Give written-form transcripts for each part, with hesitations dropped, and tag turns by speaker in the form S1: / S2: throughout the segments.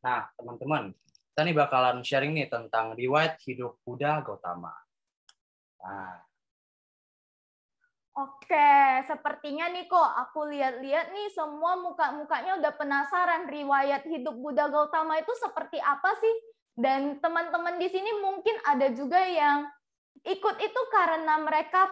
S1: Nah, teman-teman, kita nih bakalan sharing nih tentang riwayat hidup Buddha Gautama. Nah,
S2: Oke, sepertinya nih kok aku lihat-lihat nih semua muka-mukanya udah penasaran riwayat hidup Buddha Gautama itu seperti apa sih? Dan teman-teman di sini mungkin ada juga yang ikut itu karena mereka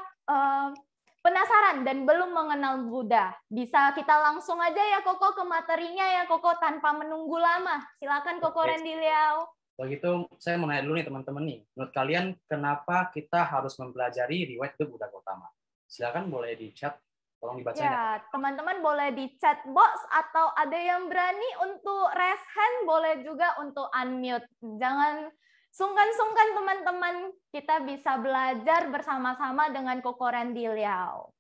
S2: penasaran dan belum mengenal Buddha. Bisa kita langsung aja ya Koko ke materinya ya Koko tanpa menunggu lama. Silakan Koko
S1: oke.
S2: Randy Liao.
S1: Kalau gitu, saya mau nanya dulu nih teman-teman nih. Menurut kalian, kenapa kita harus mempelajari riwayat hidup Buddha Gautama? Silakan boleh di chat, tolong dibacain ya.
S2: Ya, teman-teman boleh di chat box atau ada yang berani untuk raise hand, boleh juga untuk unmute. Jangan sungkan-sungkan teman-teman, kita bisa belajar bersama-sama dengan Koko Randy Liao.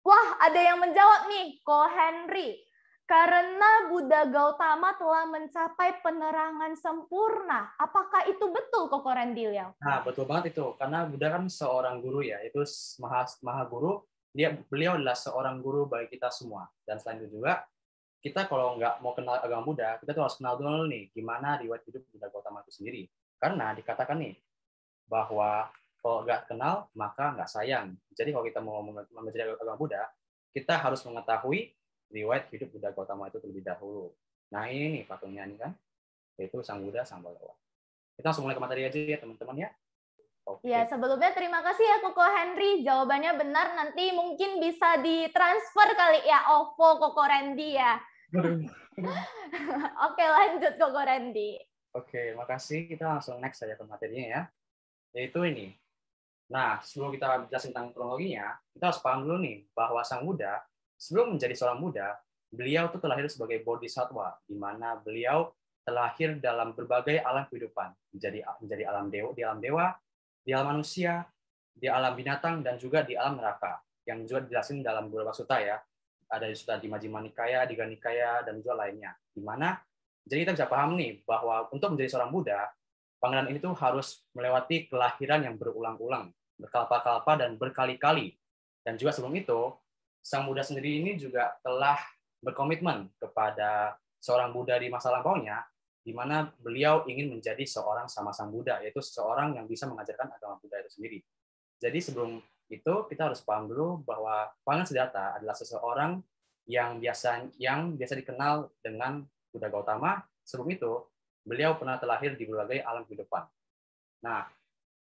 S2: Wah, ada yang menjawab nih, Ko Henry. Karena Buddha Gautama telah mencapai penerangan sempurna. Apakah itu betul, Koko Randy Liao?
S1: Nah, betul banget itu. Karena Buddha kan seorang guru ya, itu maha guru. Beliau adalah seorang guru bagi kita semua. Dan selain itu juga, kita kalau nggak mau kenal agama Buddha, kita tuh harus kenal dulu nih gimana riwayat hidup Buddha Gautama itu sendiri. Karena dikatakan nih bahwa kalau nggak kenal maka nggak sayang. Jadi kalau kita mau mempelajari agama Buddha, kita harus mengetahui riwayat hidup Buddha Gautama itu terlebih dahulu. Nah ini nih patungnya nih kan, yaitu Sang Buddha Sang Balawa. Kita langsung mulai ke materi aja ya teman-teman ya. Oke.
S2: Ya, sebelumnya terima kasih ya Koko Henry. Jawabannya benar, nanti mungkin bisa ditransfer kali ya OVO Koko Randy ya. Oke, lanjut Koko Randy.
S1: Oke, makasih. Kita langsung next saja ke materinya ya. Yaitu ini. Nah, sebelum kita jelasin tentang kronologinya, kita harus paham dulu nih bahwa Sang Buddha sebelum menjadi seorang Buddha, beliau tuh terlahir sebagai bodhisattva, di mana beliau terlahir dalam berbagai alam kehidupan, menjadi alam dewa, di alam manusia, di alam binatang, dan juga di alam neraka, yang juga dijelasin dalam beberapa sutta ya. Ada di sutta di Majjhima Nikaya, Digha Nikaya, dan juga lainnya. Di mana jadi kita bisa paham nih bahwa untuk menjadi seorang Buddha, pangeran ini tuh harus melewati kelahiran yang berulang-ulang, berkalpa-kalpa dan berkali-kali. Dan juga sebelum itu, Sang Buddha sendiri ini juga telah berkomitmen kepada seorang Buddha di masa lampaunya, di mana beliau ingin menjadi seorang sama Sang Buddha, yaitu seseorang yang bisa mengajarkan agama Buddha itu sendiri. Jadi sebelum itu kita harus paham dulu bahwa Pangeran Siddhartha adalah seseorang yang biasa dikenal dengan Buddha Gautama. Sebelum itu, beliau pernah terlahir di berbagai alam kehidupan. Nah,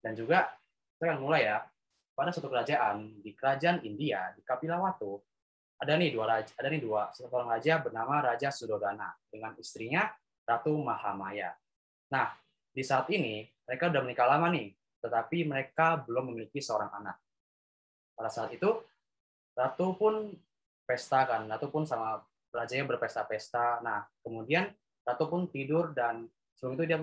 S1: dan juga kita akan mulai ya. Pada suatu kerajaan di kerajaan India di Kapilawatu ada nih seorang raja bernama Raja Sudodana dengan istrinya Ratu Mahamaya. Nah, di saat ini mereka sudah menikah lama nih, tetapi mereka belum memiliki seorang anak. Pada saat itu Ratu pun pesta kan, Ratu pun sama rajanya berpesta-pesta. Nah, kemudian Ratu pun tidur dan sebelum itu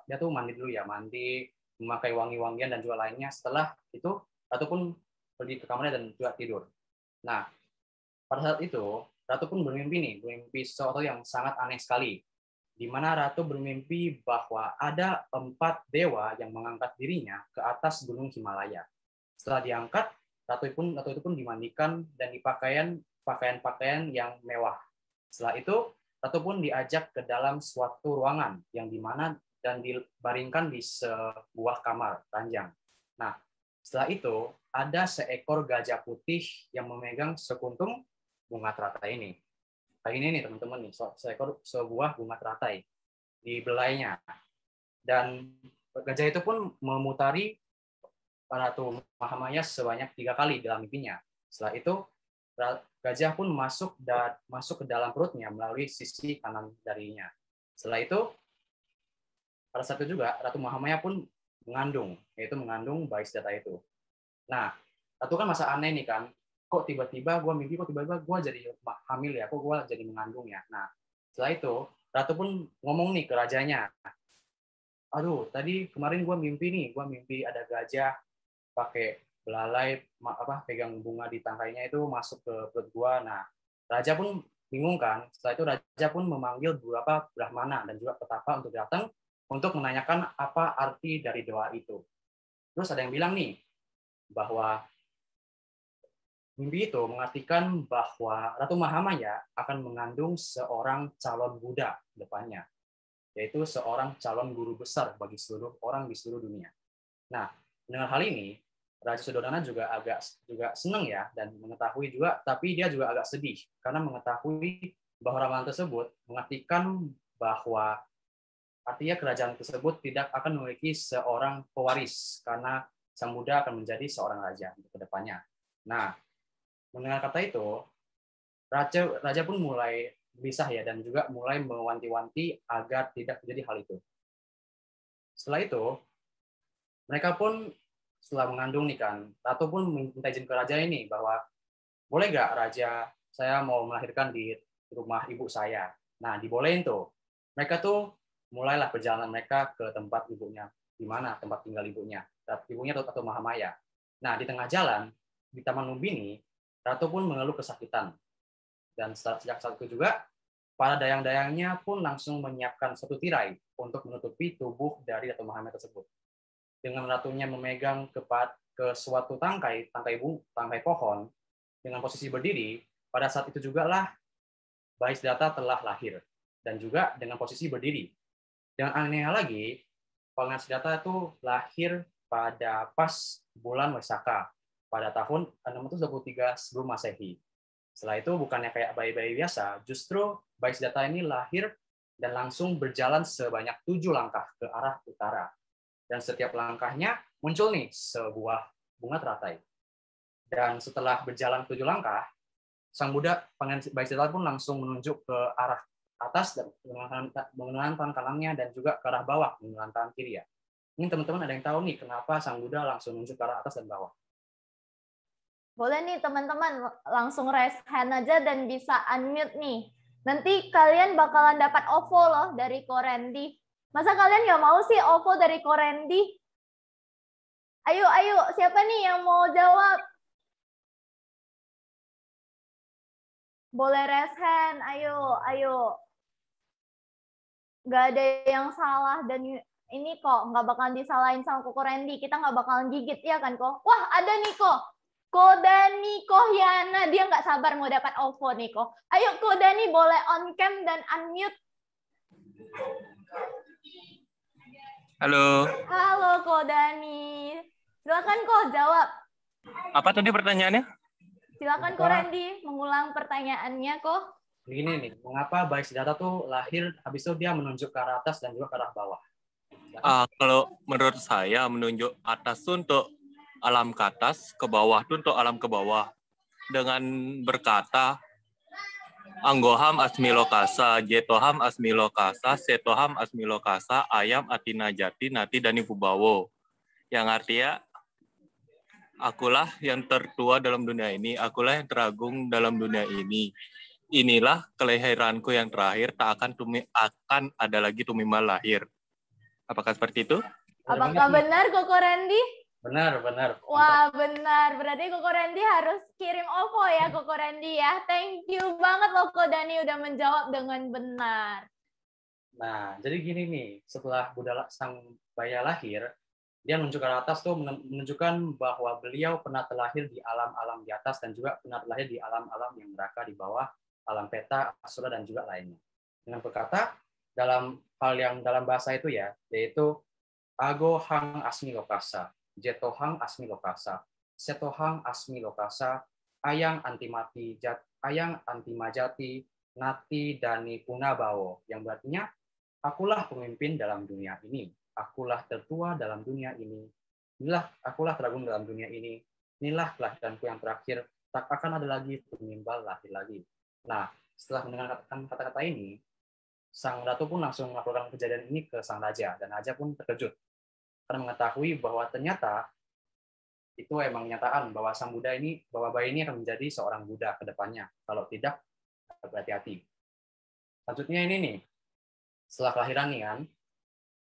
S1: dia tuh mandi dulu ya, mandi, memakai wangi-wangian dan juga lainnya. Setelah itu Ratu pun pergi ke kamarnya dan juga tidur. Nah, pada saat itu Ratu pun bermimpi sesuatu yang sangat aneh sekali, di mana Ratu bermimpi bahwa ada 4 dewa yang mengangkat dirinya ke atas gunung Himalaya. Setelah diangkat, Ratu itu pun dimandikan dan dipakaian pakaian-pakaian yang mewah. Setelah itu, Ratu pun diajak ke dalam suatu ruangan yang dimana dan dibaringkan di sebuah kamar ranjang. Nah, setelah itu ada seekor gajah putih yang memegang sekuntum bunga teratai ini. Kayak ini nih teman-teman nih, sebuah bunga teratai di belainya. Dan gajah itu pun memutari Ratu Mahamaya sebanyak 3 kali dalam mimpinya. Setelah itu gajah pun masuk ke dalam perutnya melalui sisi kanan darinya. Setelah itu pada saat itu juga Ratu Mahamaya pun mengandung bayi Siddhartha itu. Nah, Ratu kan masa aneh nih kan, kok tiba-tiba gue mimpi, kok tiba-tiba gue jadi hamil ya, kok gue jadi mengandung ya. Nah, setelah itu Ratu pun ngomong nih ke rajanya, aduh tadi kemarin gue mimpi ada gajah pakai belalai pegang bunga di tangkainya itu masuk ke perut gua. Nah, raja pun bingung kan. Setelah itu raja pun memanggil beberapa brahmana dan juga petapa untuk datang untuk menanyakan apa arti dari doa itu. Terus ada yang bilang nih bahwa mimpi itu mengartikan bahwa Ratu Mahamaya akan mengandung seorang calon Buddha depannya. yaitu seorang calon guru besar bagi seluruh orang di seluruh dunia. Nah, dengan hal ini, Raja Suddhodana juga senang ya, dan mengetahui juga, tapi dia juga agak sedih karena mengetahui bahwa ramalan tersebut mengartikan bahwa artinya kerajaan tersebut tidak akan memiliki seorang pewaris karena Sang Buddha akan menjadi seorang raja untuk kedepannya. Nah, mendengar kata itu, raja pun mulai gelisah ya, dan juga mulai mewanti-wanti agar tidak terjadi hal itu. Setelah itu, mereka pun setelah mengandung nih kan, Ratu pun minta izin ke raja ini bahwa boleh nggak raja, saya mau melahirkan di rumah ibu saya. Nah, dibolehin tuh. Mereka tuh mulailah perjalanan mereka ke tempat ibunya. Di mana tempat tinggal ibunya? Ibunya atau Mahamaya. Nah, di tengah jalan, di Taman Lumbini, Ratu pun mengeluh kesakitan. Dan sejak saat itu juga, para dayang-dayangnya pun langsung menyiapkan satu tirai untuk menutupi tubuh dari Ratu Mahamaya tersebut. Dengan ratunya memegang ke suatu tangkai pohon, dengan posisi berdiri, pada saat itu juga lah Bayi Siddhartha telah lahir, dan juga dengan posisi berdiri. Yang anehnya lagi, Pangeran Siddhartha itu lahir pada pas bulan Waisakha, pada tahun 623 sebelum Masehi. Setelah itu bukannya kayak bayi-bayi biasa, justru Bayi Siddhartha ini lahir dan langsung berjalan sebanyak 7 langkah ke arah utara. Dan setiap langkahnya muncul nih sebuah bunga teratai. Dan setelah berjalan 7 langkah, Sang Buddha, Pangeran Bayi Siddhartha pun langsung menunjuk ke arah atas dan menggunakan tangan kanannya, dan juga ke arah bawah menggunakan tangan kiri ya. Ini teman-teman ada yang tahu nih kenapa Sang Buddha langsung menunjuk ke arah atas dan bawah?
S2: Boleh nih teman-teman langsung raise hand aja dan bisa unmute nih. Nanti kalian bakalan dapat OVO loh dari Ko Randy. Masa kalian nggak mau sih OVO dari Ko Randy? Ayo, siapa nih yang mau jawab? Boleh raise hand, ayo. Nggak ada yang salah, dan ini kok nggak bakalan disalahin sama Ko Randy. Kita nggak bakalan gigit, ya kan kok? Wah, ada nih kok. Kodani Kohyana, dia nggak sabar mau dapat OVO nih kok. Ayo Kodani boleh on cam dan unmute.
S3: Halo.
S2: Halo Kodani. Silakan kok jawab.
S3: Apa tadi pertanyaannya?
S2: Silakan Ko Randy mengulang pertanyaannya kok.
S1: Begini nih, mengapa Bayi Siddhartha tuh lahir, habis itu dia menunjuk ke arah atas dan juga ke arah bawah?
S3: Kalau menurut saya menunjuk atas tuh untuk alam ke atas, ke bawah tuh untuk alam ke bawah. Dengan berkata, Anggoham asmilokasa, jetoham asmilokasa, setoham asmilokasa, ayam atina jati nati dani pubawo. Yang artinya, akulah yang tertua dalam dunia ini, akulah yang teragung dalam dunia ini. Inilah kelahiranku yang terakhir, tak akan ada lagi tumimal lahir. Apakah seperti itu?
S2: Apakah benar Koko Randy?
S1: Benar.
S2: Wah, benar. Berarti Koko Randy harus kirim OVO ya, Koko Randy ya. Thank you banget loh Kodani udah menjawab dengan benar.
S1: Nah, jadi gini nih, setelah Buddha Sang Baya lahir, dia menunjuk ke atas tuh menunjukkan bahwa beliau pernah terlahir di alam-alam di atas, dan juga pernah terlahir di alam-alam yang neraka di bawah, alam peta, asura, dan juga lainnya. Dengan berkata, dalam hal yang dalam bahasa itu ya, yaitu Agohang asmi lokasa, jetohang asmi lokasa, setohang asmi lokasa, ayang antimajati, nati dani punabawo, yang berartinya akulah pemimpin dalam dunia ini, akulah tertua dalam dunia ini, inilah akulah teragung dalam dunia ini, inilah kelahiranku yang terakhir, tak akan ada lagi penimbal lahir lagi. Nah, setelah mendengar kata-kata ini, Sang Ratu pun langsung melaporkan kejadian ini ke Sang Raja, dan Raja pun terkejut karena mengetahui bahwa ternyata itu emang kenyataan bahwa Sang Buddha ini, bahwa bayi ini akan menjadi seorang Buddha ke depannya, kalau tidak berhati-hati. Selanjutnya ini nih, setelah kelahiran nih kan,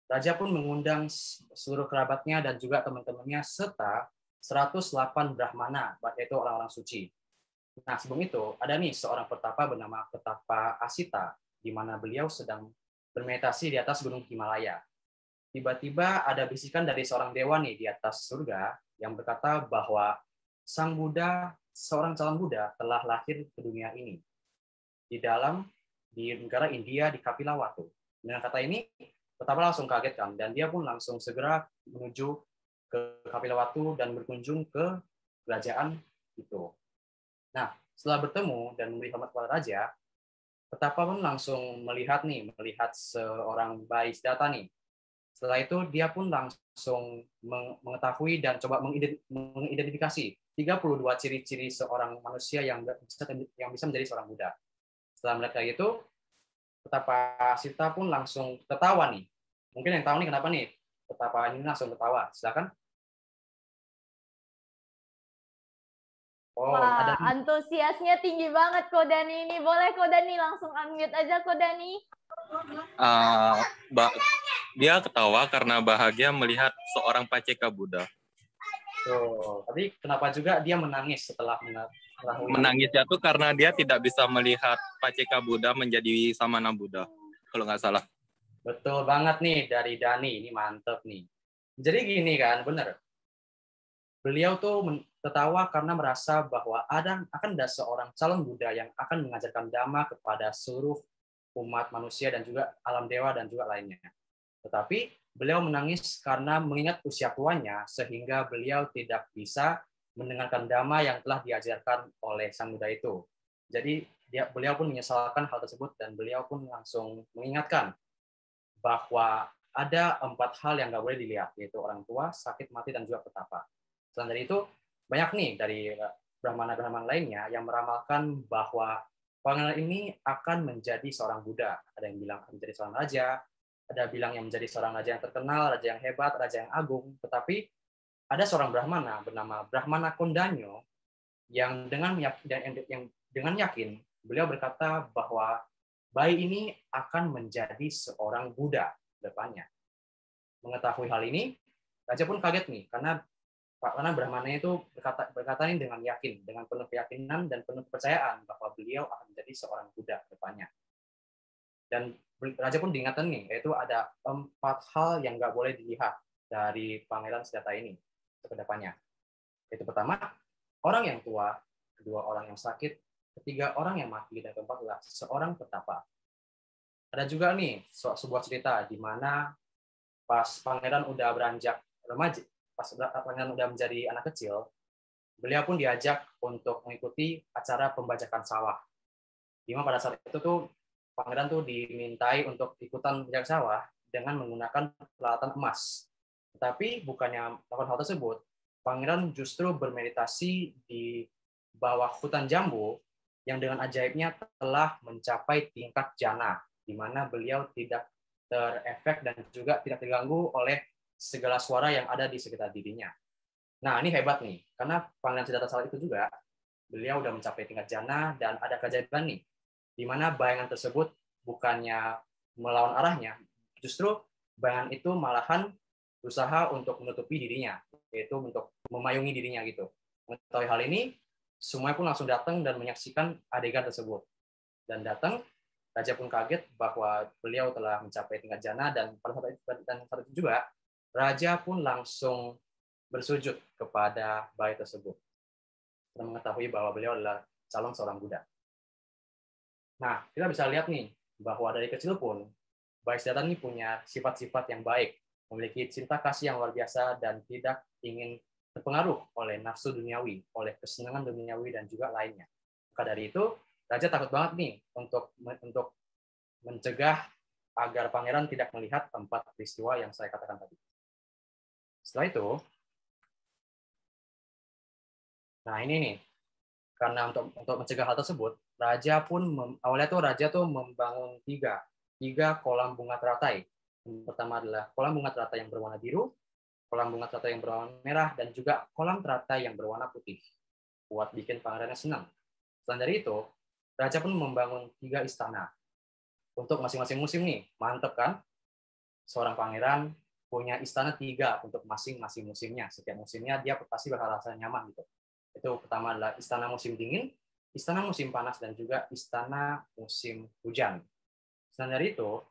S1: Raja pun mengundang seluruh kerabatnya dan juga teman-temannya serta 108 Brahmana, yaitu orang-orang suci. Nah, sebelum itu ada nih seorang petapa bernama Petapa Asita, di mana beliau sedang bermeditasi di atas gunung Himalaya. Tiba-tiba ada bisikan dari seorang dewa nih di atas surga yang berkata bahwa Sang Buddha, seorang calon Buddha, telah lahir ke dunia ini di negara India di Kapilawatu. Dengan kata ini, Petapa langsung kaget kan, dan dia pun langsung segera menuju ke Kapilawatu dan berkunjung ke kerajaan itu. Nah, setelah bertemu dan memberi hormat kepada raja, Petapa pun langsung melihat seorang bayi Siddhartha nih. Setelah itu dia pun langsung mengetahui dan coba mengidentifikasi 32 ciri-ciri seorang manusia yang bisa menjadi seorang Buddha. Setelah melihat kayak gitu, Petapa Sita pun langsung tertawa nih. Mungkin yang tahu nih kenapa nih Petapa ini langsung tertawa. Silakan. Oh,
S2: Wah,
S1: ada
S2: antusiasnya tinggi banget Kodani ini. Boleh Kodani langsung unmute aja Kodani.
S3: Dia ketawa karena bahagia melihat seorang Paceka Buddha.
S1: Tapi kenapa juga dia menangis setelah mengetahui
S3: Menangisnya tuh karena dia tidak bisa melihat Paceka Buddha menjadi Samana Buddha, kalau nggak salah.
S1: Betul banget nih dari Dani, ini mantep nih. Jadi gini kan, bener. Beliau tuh tertawa karena merasa bahwa akan ada seorang calon Buddha yang akan mengajarkan Dhamma kepada seluruh umat manusia dan juga alam dewa dan juga lainnya. Tetapi beliau menangis karena mengingat usia tuanya sehingga beliau tidak bisa mendengarkan Dhamma yang telah diajarkan oleh Sang Buddha itu. Jadi beliau pun menyesalkan hal tersebut dan beliau pun langsung mengingatkan bahwa ada 4 hal yang nggak boleh dilihat, yaitu orang tua, sakit, mati, dan juga petapa. Selain dari itu, banyak nih dari brahmana-brahmana lainnya yang meramalkan bahwa pangeran ini akan menjadi seorang Buddha. Ada yang bilang akan menjadi seorang raja, ada bilang yang menjadi seorang raja yang terkenal, raja yang hebat, raja yang agung. Tetapi ada seorang brahmana bernama Brahmana Kondanyo yang dengan yakin beliau berkata bahwa bayi ini akan menjadi seorang Buddha depannya. Mengetahui hal ini, raja pun kaget nih karena Brahmana itu berkata ini dengan yakin, dengan penuh keyakinan dan penuh kepercayaan bahwa beliau akan menjadi seorang Buddha depannya. Dan raja pun diingatkan nih, yaitu ada 4 hal yang nggak boleh dilihat dari Pangeran Siddhartha ini ke depannya. Yaitu pertama, orang yang tua, kedua orang yang sakit, ketiga orang yang mati, dan keempat adalah seorang petapa. Ada juga nih sebuah cerita di mana pas pangeran udah beranjak remaja, pas pangeran udah menjadi anak kecil, beliau pun diajak untuk mengikuti acara pembajakan sawah. Di mana pada saat itu tuh pangeran tuh dimintai untuk ikutan pembajak sawah dengan menggunakan peralatan emas. Tetapi bukannya melakukan hal tersebut, pangeran justru bermeditasi di bawah hutan jambu yang dengan ajaibnya telah mencapai tingkat jana, di mana beliau tidak terefek dan juga tidak terganggu oleh segala suara yang ada di sekitar dirinya. Nah, ini hebat nih, karena Pangeran Siddhartha saat itu juga, beliau udah mencapai tingkat jana dan ada keajaiban nih, di mana bayangan tersebut bukannya melawan arahnya, justru bayangan itu malahan berusaha untuk menutupi dirinya, yaitu untuk memayungi dirinya gitu. Mengetahui hal ini, semuanya pun langsung datang dan menyaksikan adegan tersebut. Dan datang, raja pun kaget bahwa beliau telah mencapai tingkat jana dan pada saat itu juga raja pun langsung bersujud kepada bayi tersebut dan mengetahui bahwa beliau adalah calon seorang Buddha. Nah, kita bisa lihat nih bahwa dari kecil pun bayi Siddhartha ini punya sifat-sifat yang baik, memiliki cinta kasih yang luar biasa dan tidak ingin terpengaruh oleh nafsu duniawi, oleh kesenangan duniawi dan juga lainnya. Maka dari itu, raja takut banget nih untuk mencegah agar pangeran tidak melihat 4 peristiwa yang saya katakan tadi. Setelah itu, nah ini nih, karena untuk mencegah hal tersebut, raja tuh membangun tiga kolam bunga teratai. Yang pertama adalah kolam bunga teratai yang berwarna biru, kolam bunga teratai yang berwarna merah, dan juga kolam teratai yang berwarna putih. Buat bikin pangerannya senang. Selain dari itu, raja pun membangun 3 istana. Untuk masing-masing musim nih, mantep kan? Seorang pangeran punya istana 3 untuk masing-masing musimnya. Setiap musimnya dia pasti bakal rasa nyaman gitu. Itu pertama adalah istana musim dingin, istana musim panas, dan juga istana musim hujan. Selain dari itu,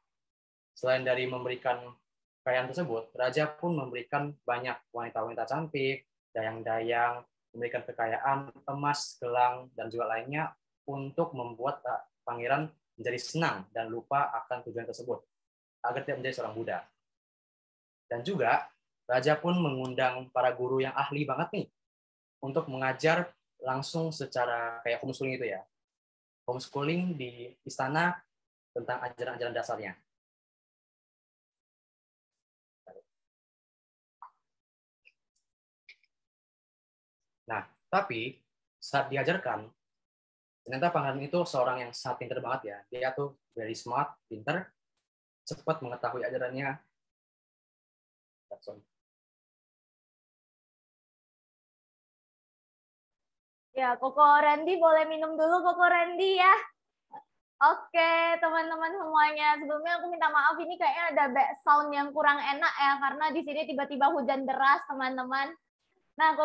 S1: selain dari memberikan kekayaan tersebut, raja pun memberikan banyak wanita-wanita cantik, dayang-dayang, memberikan kekayaan emas, gelang, dan juga lainnya untuk membuat pangeran menjadi senang dan lupa akan tujuan tersebut. agar tidak menjadi seorang Buddha. Dan juga raja pun mengundang para guru yang ahli banget nih untuk mengajar langsung secara kayak homeschooling itu ya. Homeschooling di istana tentang ajaran-ajaran dasarnya. Nah, tapi saat diajarkan, ternyata pangeran itu seorang yang sangat pintar banget ya. Dia tuh very smart, pintar, cepat mengetahui ajarannya.
S2: Ya, Koko Randy boleh minum dulu, Koko Randy ya. Oke, teman-teman semuanya. Sebelumnya aku minta maaf, ini kayaknya ada back sound yang kurang enak ya, karena di sini tiba-tiba hujan deras, teman-teman. Nah,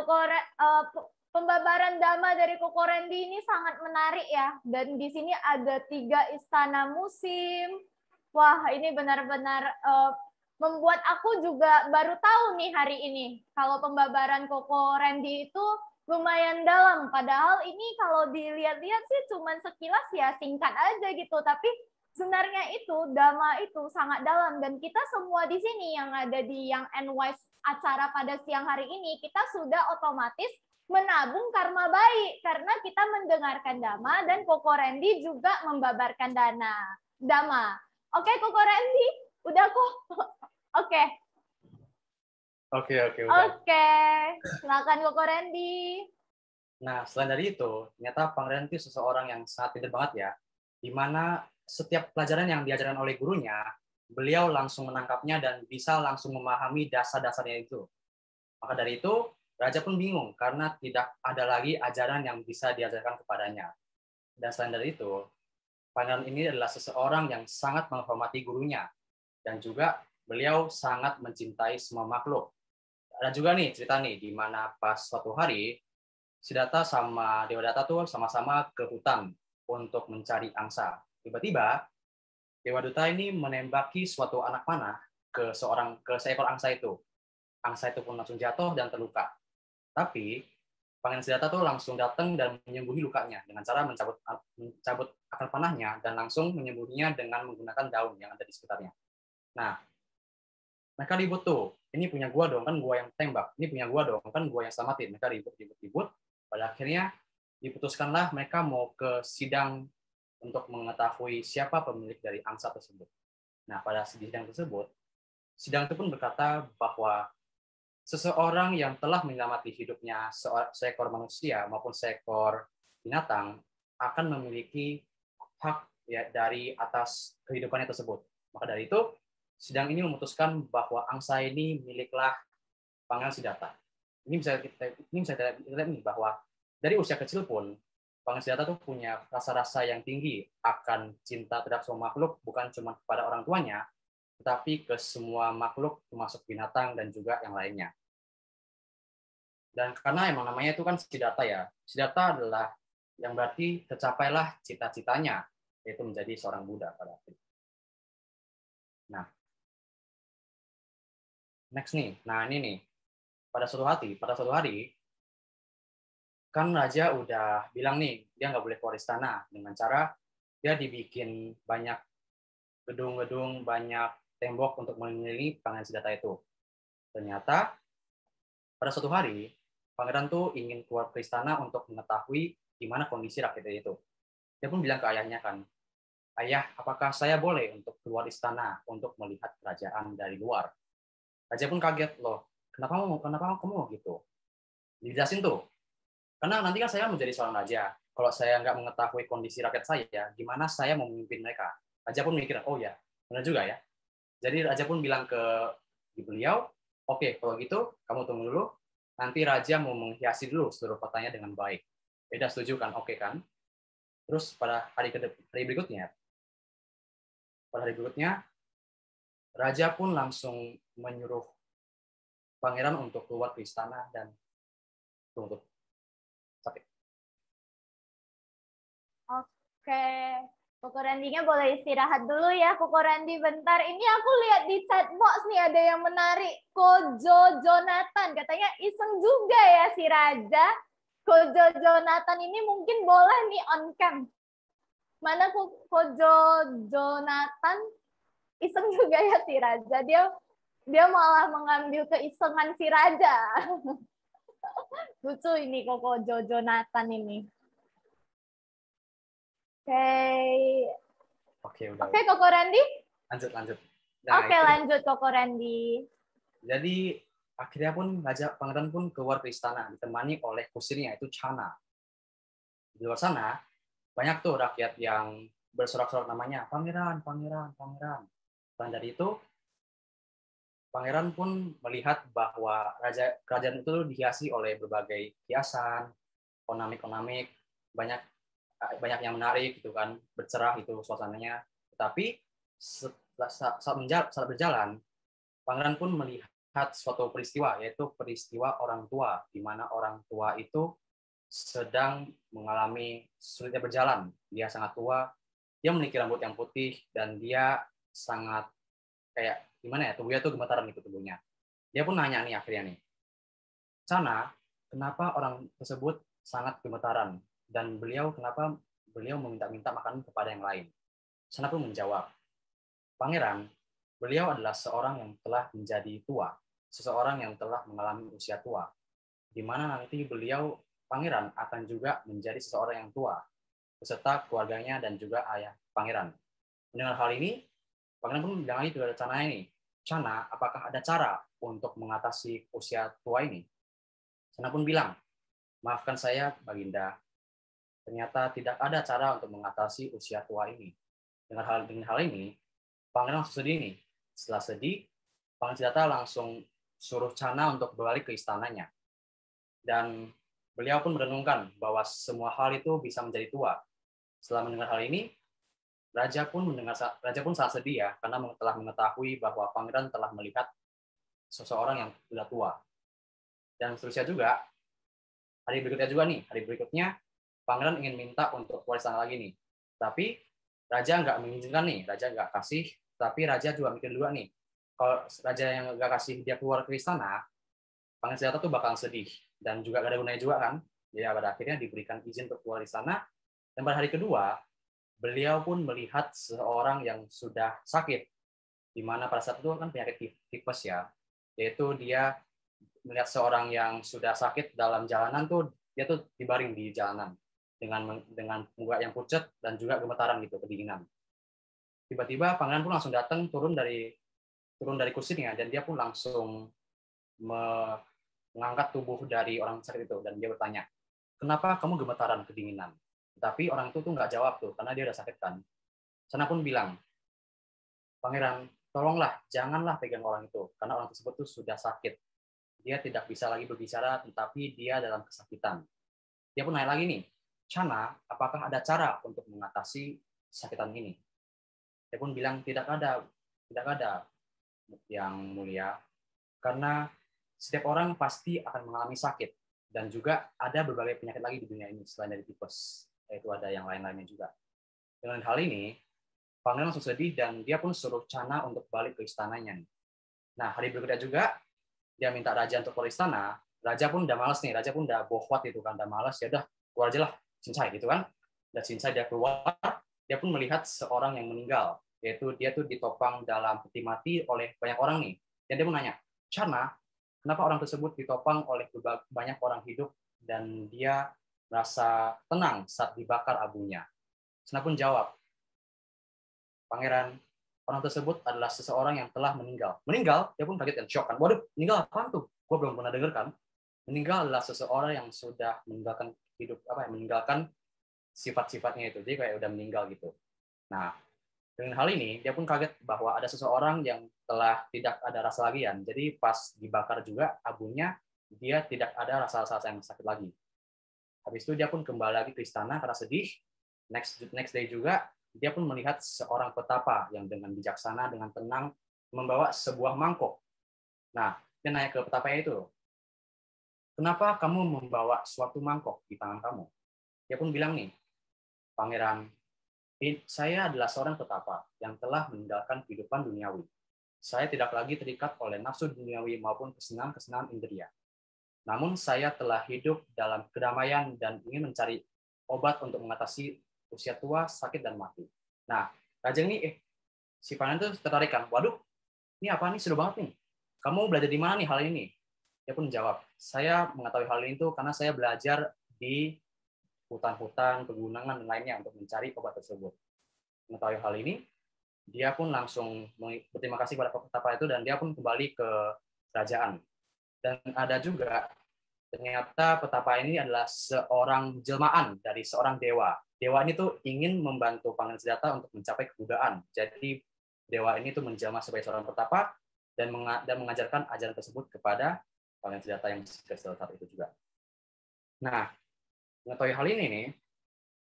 S2: pembabaran Dhamma dari Koko Randy ini sangat menarik ya. Dan di sini ada 3 istana musim. Wah, ini benar-benar membuat aku juga baru tahu nih hari ini. Kalau pembabaran Koko Randy itu lumayan dalam. Padahal ini kalau dilihat-lihat sih cuman sekilas ya singkat aja gitu. Tapi sebenarnya itu Dhamma itu sangat dalam. Dan kita semua di sini yang ada di yang NWise acara pada siang hari ini, kita sudah otomatis menabung karma baik. Karena kita mendengarkan Dhamma dan Koko Randy juga membabarkan Dhamma. Oke, Koko Randy, udah kok. Oke.
S1: Oke.
S2: Oke, silakan Koko Randy.
S1: Nah, selain dari itu, ternyata Pangeran itu seseorang yang sangat pintar banget ya, di mana setiap pelajaran yang diajarkan oleh gurunya, beliau langsung menangkapnya dan bisa langsung memahami dasar-dasarnya itu. Maka dari itu, Raja pun bingung karena tidak ada lagi ajaran yang bisa diajarkan kepadanya. Dan selain dari itu, Pangeran ini adalah seseorang yang sangat menghormati gurunya, dan juga beliau sangat mencintai semua makhluk. Ada juga nih cerita nih, di mana pas suatu hari, Siddhartha sama Devadatta tuh sama-sama ke hutan untuk mencari angsa. Tiba-tiba, Devadatta ini menembaki suatu anak panah ke seekor angsa itu. Angsa itu pun langsung jatuh dan terluka. Tapi, Pangeran Siddhartha tuh langsung datang dan menyembuhi lukanya dengan cara mencabut akar panahnya dan langsung menyembuhinya dengan menggunakan daun yang ada di sekitarnya. Nah, mereka ribut tuh, ini punya gua dong, kan gua yang tembak, ini punya gua dong, kan gua yang selamatin. Mereka ribut. Pada akhirnya diputuskanlah mereka mau ke sidang untuk mengetahui siapa pemilik dari angsa tersebut. Nah, pada sidang tersebut, sidang itu pun berkata bahwa seseorang yang telah menyelamati hidupnya seekor manusia maupun seekor binatang akan memiliki hak ya dari atas kehidupannya tersebut. Maka dari itu, sidang ini memutuskan bahwa angsa ini miliklah Pangeran Siddhartha. Ini bisa kita lihat nih bahwa dari usia kecil pun Pangeran Siddhartha tuh punya rasa-rasa yang tinggi akan cinta terhadap semua makhluk, bukan cuma kepada orang tuanya, tetapi ke semua makhluk termasuk binatang dan juga yang lainnya. Dan karena emang namanya itu kan Siddhartha ya, Siddhartha adalah yang berarti tercapailah cita-citanya, yaitu menjadi seorang Buddha pada akhirnya. Nah, next nih, nah ini nih, pada suatu hari, kan Raja udah bilang nih, dia nggak boleh keluar istana dengan cara dia dibikin banyak gedung-gedung, banyak tembok untuk mengelilingi Pangeran Siddhartha itu. Ternyata pada suatu hari, Pangeran tuh ingin keluar ke istana untuk mengetahui gimana kondisi rakyatnya itu. Dia pun bilang ke ayahnya kan, ayah, apakah saya boleh untuk keluar istana untuk melihat kerajaan dari luar? Raja pun kaget, loh, kenapa kamu mau gitu? Dijelasin tuh, karena nanti kan saya menjadi seorang raja. Kalau saya nggak mengetahui kondisi rakyat saya, gimana saya mau memimpin mereka? Raja pun mikir, oh ya, benar juga ya. Jadi Raja pun bilang ke beliau, oke, kalau gitu kamu tunggu dulu, nanti Raja mau menghiasi dulu seluruh kotanya dengan baik. Beda setuju kan? Oke kan? Terus pada hari berikutnya, Raja pun langsung menyuruh pangeran untuk keluar ke istana dan tunggu.
S2: Oke, Koko Randy-nya boleh istirahat dulu ya, Koko Randy bentar. Ini aku lihat di chat box nih ada yang menarik. Kojo Jonathan, katanya iseng juga ya si Raja. Kojo Jonathan ini mungkin boleh nih on cam. Mana Kojo Jonathan? iseng juga ya si raja. Dia malah mengambil keisengan si raja. Lucu ini Koko Jojo Nathan ini.
S1: Oke, udah.
S2: Oke, Koko Randy?
S1: Lanjut.
S2: Oke, lanjut Koko Randy.
S1: Jadi akhirnya pun pangeran pun keluar ke istana ditemani oleh kusirnya itu Chana. Di luar sana banyak tuh rakyat yang bersorak-sorak namanya pangeran. Dan dari itu pangeran pun melihat bahwa kerajaan itu dihiasi oleh berbagai hiasan, ornamik, banyak yang menarik gitu kan, bercerah itu suasananya. Tetapi saat berjalan, pangeran pun melihat suatu peristiwa, yaitu peristiwa orang tua, di mana orang tua itu sedang mengalami sulitnya berjalan. Dia sangat tua, dia memiliki rambut yang putih, dan dia sangat kayak gimana ya, tubuhnya tuh gemetaran gitu tubuhnya. Dia pun nanya nih akhirnya nih, Chana, kenapa orang tersebut sangat gemetaran? Dan kenapa beliau meminta-minta makanan kepada yang lain? Chana pun menjawab, Pangeran, beliau adalah seorang yang telah menjadi tua, seseorang yang telah mengalami usia tua, di mana nanti beliau, pangeran, akan juga menjadi seseorang yang tua, beserta keluarganya dan juga ayah pangeran. Mendengar hal ini, pangeran pun bilang lagi kepada Chana ini, Chana, apakah ada cara untuk mengatasi usia tua ini? Chana pun bilang, maafkan saya, Baginda, ternyata tidak ada cara untuk mengatasi usia tua ini. Dengan hal ini, pangeran langsung sedih nih. Setelah sedih, Pangeran Siddhartha langsung suruh Chana untuk balik ke istananya. Dan beliau pun merenungkan bahwa semua hal itu bisa menjadi tua. Setelah mendengar hal ini, Raja pun sangat sedih ya, karena telah mengetahui bahwa pangeran telah melihat seseorang yang sudah tua. Dan seterusnya juga, hari berikutnya, pangeran ingin minta untuk keluar istana lagi nih. Tapi Raja nggak mengizinkan nih, Raja nggak kasih, tapi Raja juga mikir dulu nih, kalau Raja yang nggak kasih dia keluar ke istana, Pangeran Siddhartha tuh bakal sedih, dan juga gak ada gunanya juga kan. Jadi pada akhirnya diberikan izin untuk keluar di sana, dan pada hari kedua, beliau pun melihat seorang yang sudah sakit, di mana pada saat itu kan penyakit tipes ya, yaitu dia melihat seorang yang sudah sakit dalam jalanan tuh, dia tuh dibaring di jalanan, dengan muka yang pucat dan juga gemetaran gitu, kedinginan. Tiba-tiba pangeran pun langsung datang turun dari kursinya, dan dia pun langsung mengangkat tubuh dari orang sakit itu, dan dia bertanya, kenapa kamu gemetaran, kedinginan? Tapi orang itu tuh nggak jawab tuh, karena dia udah sakit kan. Chana pun bilang, Pangeran, tolonglah, janganlah pegang orang itu, karena orang tersebut tuh sudah sakit. Dia tidak bisa lagi berbicara, tetapi dia dalam kesakitan. Dia pun nanya lagi nih, Chana, apakah ada cara untuk mengatasi kesakitan ini? Dia pun bilang, tidak ada, yang mulia, karena setiap orang pasti akan mengalami sakit, dan juga ada berbagai penyakit lagi di dunia ini selain dari tipes, yaitu ada yang lain-lainnya juga. Dengan hal ini, pangeran langsung sedih, dan dia pun suruh Chana untuk balik ke istananya. Nah, hari berikutnya juga, dia minta raja untuk keluar istana. Raja pun udah males nih, raja pun udah bohwat itu kan, udah males, ya udah keluar aja lah, cincai gitu kan. Dan cincai dia keluar, dia pun melihat seorang yang meninggal, yaitu dia tuh ditopang dalam peti mati oleh banyak orang nih. Dan dia pun nanya, Chana, kenapa orang tersebut ditopang oleh banyak orang hidup dan dia merasa tenang saat dibakar abunya? Chana pun jawab, Pangeran, orang tersebut adalah seseorang yang telah meninggal. Meninggal? Dia pun kaget dan shock kan. Waduh, meninggal apaan tuh? Gue belum pernah dengar kan. Meninggal adalah seseorang yang sudah meninggalkan hidup, meninggalkan sifat-sifatnya itu. Jadi kayak udah meninggal gitu. Nah, dengan hal ini, dia pun kaget bahwa ada seseorang yang telah tidak ada rasa lagi kan. Jadi pas dibakar juga abunya, dia tidak ada rasa-rasa yang sakit lagi. Habis itu dia pun kembali lagi ke istana karena sedih. Next day juga, dia pun melihat seorang petapa yang dengan bijaksana, dengan tenang, membawa sebuah mangkok. Nah, dia nanya ke petapanya itu, kenapa kamu membawa suatu mangkok di tangan kamu? Dia pun bilang nih, Pangeran, saya adalah seorang petapa yang telah meninggalkan kehidupan duniawi. Saya tidak lagi terikat oleh nafsu duniawi maupun kesenangan-kesenangan indria. Namun saya telah hidup dalam kedamaian dan ingin mencari obat untuk mengatasi usia tua, sakit, dan mati. Nah, raja ini si pangeran tuh tertarik kan, waduh, ini apa nih, seru banget nih. Kamu belajar di mana nih hal ini? Dia pun menjawab, saya mengetahui hal ini tuh karena saya belajar di hutan-hutan, pegunungan, dan lainnya untuk mencari obat tersebut. Mengetahui hal ini, dia pun langsung berterima kasih kepada petapa itu dan dia pun kembali ke kerajaan. Dan ada juga, ternyata petapa ini adalah seorang jelmaan dari seorang dewa. Dewa ini tuh ingin membantu Pangeran Siddhartha untuk mencapai kebudaan. Jadi dewa ini tuh menjelma sebagai seorang petapa dan mengajarkan ajaran tersebut kepada Pangeran Siddhartha yang kecil saat itu juga. Nah, mengetahui hal ini nih,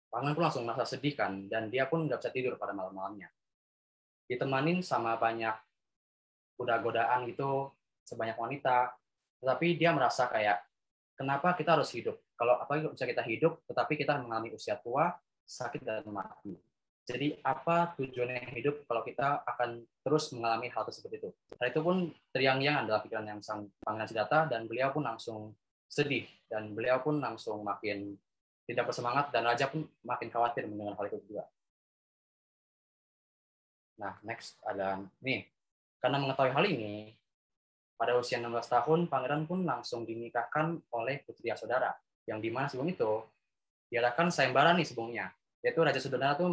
S1: Pangeran pun langsung merasa sedih kan, dan dia pun nggak bisa tidur pada malam-malamnya. Ditemanin sama banyak goda-godaan gitu, sebanyak wanita, tetapi dia merasa kayak, kenapa kita harus hidup? Kalau apalagi bisa kita hidup, tetapi kita mengalami usia tua, sakit, dan mati. Jadi apa tujuannya hidup kalau kita akan terus mengalami hal tersebut itu? Hal itu pun teriang-iang adalah pikiran yang sang Pangeran Siddhartha, dan beliau pun langsung sedih, dan beliau pun langsung makin tidak bersemangat, dan raja pun makin khawatir mendengar hal itu juga. Nah, next ada nih. Karena mengetahui hal ini, pada usia 16 tahun, pangeran pun langsung dinikahkan oleh Putri Yasodhara, yang dimana sebelum itu diadakan sayembara nih sebelumnya, yaitu Raja Sudana tuh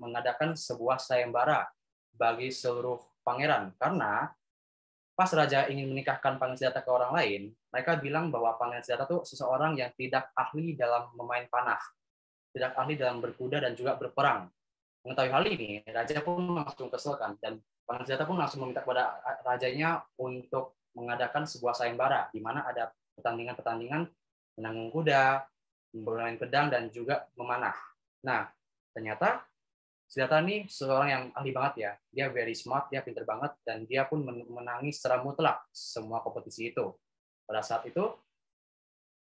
S1: mengadakan sebuah sayembara bagi seluruh pangeran, karena pas raja ingin menikahkan Pangeran Siddhartha ke orang lain, mereka bilang bahwa Pangeran Siddhartha tuh seseorang yang tidak ahli dalam memain panah, tidak ahli dalam berkuda dan juga berperang. Mengetahui hal ini, raja pun langsung kesel kan, dan Pangeran Siddhartha pun langsung meminta kepada rajanya untuk mengadakan sebuah sayembara, di mana ada pertandingan-pertandingan menanggung kuda, bermain pedang, dan juga memanah. Nah, ternyata Siddhartha ini seorang yang ahli banget ya. Dia very smart, dia pintar banget, dan dia pun menangi secara mutlak semua kompetisi itu. Pada saat itu,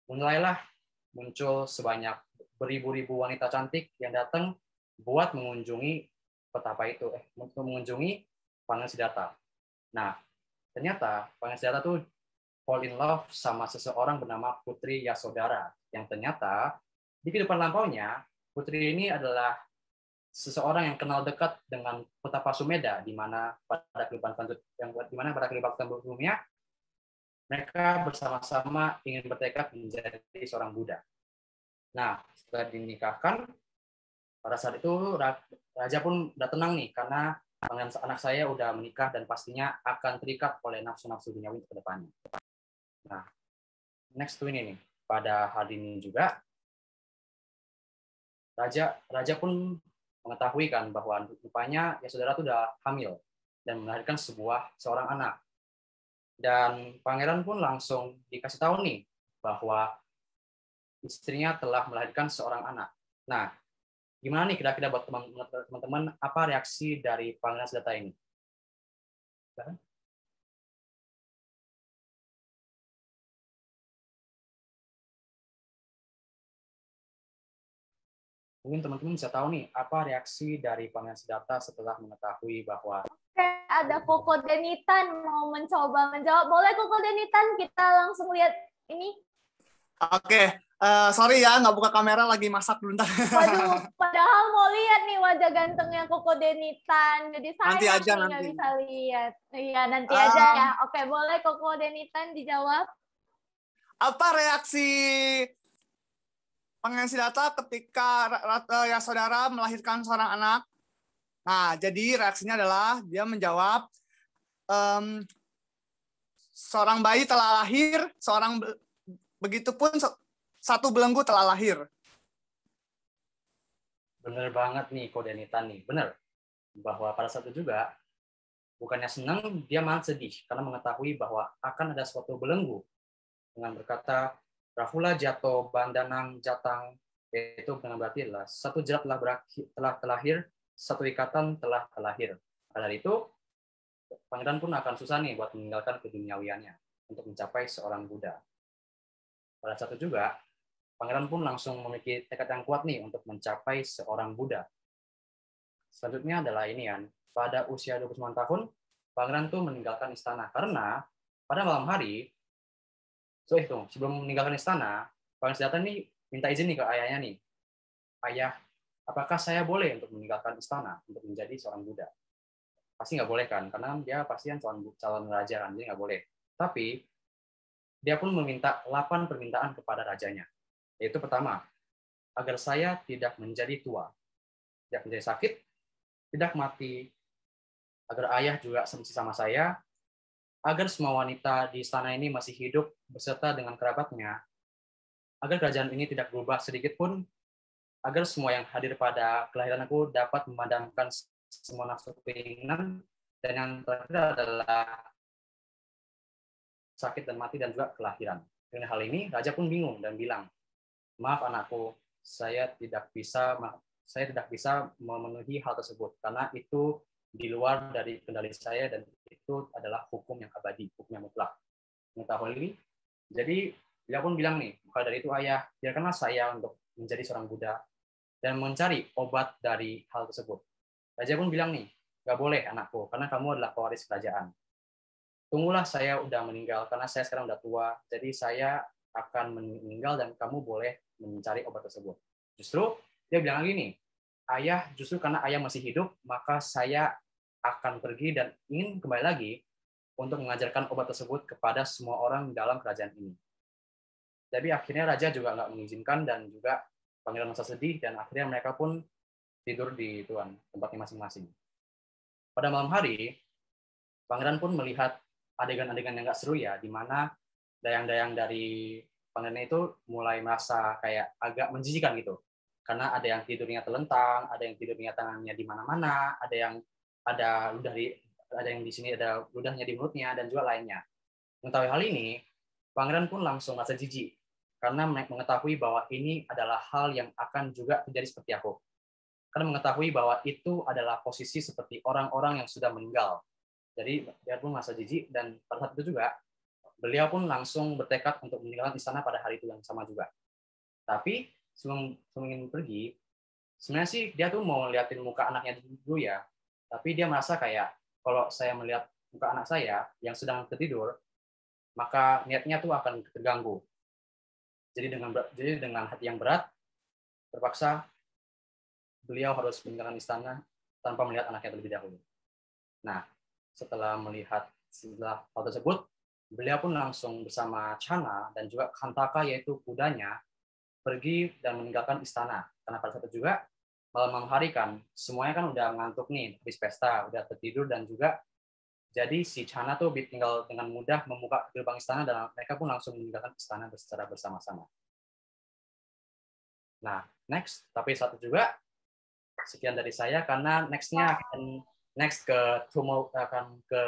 S1: mulailah muncul sebanyak beribu-ribu wanita cantik yang datang buat mengunjungi petapa itu, mengunjungi Pangeran Siddhartha. Nah, ternyata Pangeran Siddhartha tuh fall in love sama seseorang bernama Putri Yasodhara, yang ternyata di kehidupan lampaunya, Putri ini adalah seseorang yang kenal dekat dengan petapa Sumedha, di mana pada kehidupan sebelumnya mereka bersama-sama ingin bertekad menjadi seorang Buddha. Nah, setelah dinikahkan, pada saat itu raja pun udah tenang nih, karena anak saya udah menikah dan pastinya akan terikat oleh nafsu-nafsu duniawi ke depannya. Nah, next to ini nih, pada hari ini juga raja pun mengetahui kan bahwa rupanya Yasodhara itu udah hamil dan melahirkan seorang anak. Dan pangeran pun langsung dikasih tahu nih bahwa istrinya telah melahirkan seorang anak. Nah, gimana nih kira-kira buat teman-teman, apa reaksi dari Pangeran Siddhartha ini? Mungkin teman-teman bisa tahu nih, apa reaksi dari Pangeran Siddhartha setelah mengetahui bahwa
S2: ada Koko Denitan mau mencoba menjawab. Boleh Koko Denitan, kita langsung lihat ini.
S4: Oke, sorry ya, nggak buka kamera, lagi masak dulu.
S2: Waduh, padahal mau lihat nih wajah gantengnya Koko Denitan. Jadi saya
S4: nanti aja,
S2: nggak bisa lihat. Iya, nanti aja ya. Oke, boleh Koko Denitan dijawab.
S4: Apa reaksi Pangeran Siddhartha ketika Yasodhara melahirkan seorang anak? Nah, jadi reaksinya adalah dia menjawab, seorang bayi telah lahir, begitupun satu belenggu telah lahir.
S1: Bener banget nih Kodenitan nih, bener. Bahwa pada saat itu juga, bukannya senang, dia malah sedih karena mengetahui bahwa akan ada suatu belenggu dengan berkata, Rahula Jato Bandanang Jatang, yaitu dengan berarti adalah satu jerat telah terlahir, satu ikatan telah terlahir. Pada dari itu, pangeran pun akan susah nih buat meninggalkan keduniawiannya untuk mencapai seorang Buddha. Pada saat itu juga, pangeran pun langsung memiliki tekad yang kuat nih untuk mencapai seorang Buddha. Selanjutnya adalah ini kan, pada usia 29 tahun, pangeran tuh meninggalkan istana karena pada malam hari, sebelum meninggalkan istana, Pangeran Siddhartha nih minta izin nih ke ayahnya nih, ayah, apakah saya boleh untuk meninggalkan istana untuk menjadi seorang Buddha? pasti nggak boleh kan, karena dia pasti kan calon raja kan, jadi nggak boleh. Tapi dia pun meminta 8 permintaan kepada rajanya. Yaitu pertama, agar saya tidak menjadi tua, tidak menjadi sakit, tidak mati, agar ayah juga sama saya, agar semua wanita di istana ini masih hidup beserta dengan kerabatnya, agar kerajaan ini tidak berubah sedikit pun, agar semua yang hadir pada kelahiran aku dapat memadamkan semua nafsu keinginan, dan yang terakhir adalah sakit dan mati dan juga kelahiran. Dengan hal ini, raja pun bingung dan bilang, maaf anakku, saya tidak bisa memenuhi hal tersebut karena itu di luar dari kendali saya dan itu adalah hukum yang abadi, hukum yang mutlak. Mengetahui ini, jadi dia pun bilang nih, maka dari itu ayah, biarkanlah saya untuk menjadi seorang Buddha dan mencari obat dari hal tersebut. Raja pun bilang nih, gak boleh anakku, karena kamu adalah pewaris kerajaan. Tunggulah saya udah meninggal, karena saya sekarang udah tua, jadi saya akan meninggal dan kamu boleh mencari obat tersebut. Justru dia bilang lagi nih, ayah, justru karena ayah masih hidup, maka saya akan pergi dan ingin kembali lagi untuk mengajarkan obat tersebut kepada semua orang dalam kerajaan ini. Jadi akhirnya raja juga nggak mengizinkan dan juga pangeran merasa sedih dan akhirnya mereka pun tidur di tempatnya masing-masing. Pada malam hari, pangeran pun melihat adegan-adegan yang nggak seru ya, di mana dayang-dayang dari pangeran itu mulai merasa kayak agak menjijikan gitu. Karena ada yang tidurnya telentang, ada yang tidurnya tangannya di mana-mana, ada yang di sini ada ludahnya di mulutnya dan juga lainnya. Mengetahui hal ini, pangeran pun langsung merasa jijik karena mengetahui bahwa ini adalah hal yang akan juga terjadi seperti aku. Karena mengetahui bahwa itu adalah posisi seperti orang-orang yang sudah meninggal. Jadi dia pun merasa jijik dan pada saat itu juga beliau pun langsung bertekad untuk meninggalkan istana pada hari itu yang sama juga. Tapi sebelum ingin pergi, sebenarnya sih dia tuh mau liatin muka anaknya dulu ya. Tapi dia merasa kayak kalau saya melihat muka anak saya yang sedang tertidur, maka niatnya tuh akan terganggu. Jadi dengan hati yang berat, terpaksa beliau harus meninggalkan istana tanpa melihat anaknya terlebih dahulu. Nah, setelah melihat hal tersebut, beliau pun langsung bersama Channa dan juga Kantaka yaitu kudanya pergi dan meninggalkan istana. Karena pada saat itu juga malam hari kan, semuanya kan udah ngantuk nih, habis pesta, udah tertidur dan juga jadi si Channa tuh tinggal dengan mudah membuka gerbang istana dan mereka pun langsung meninggalkan istana secara bersama-sama. Nah, tapi satu juga sekian dari saya karena nextnya akan ke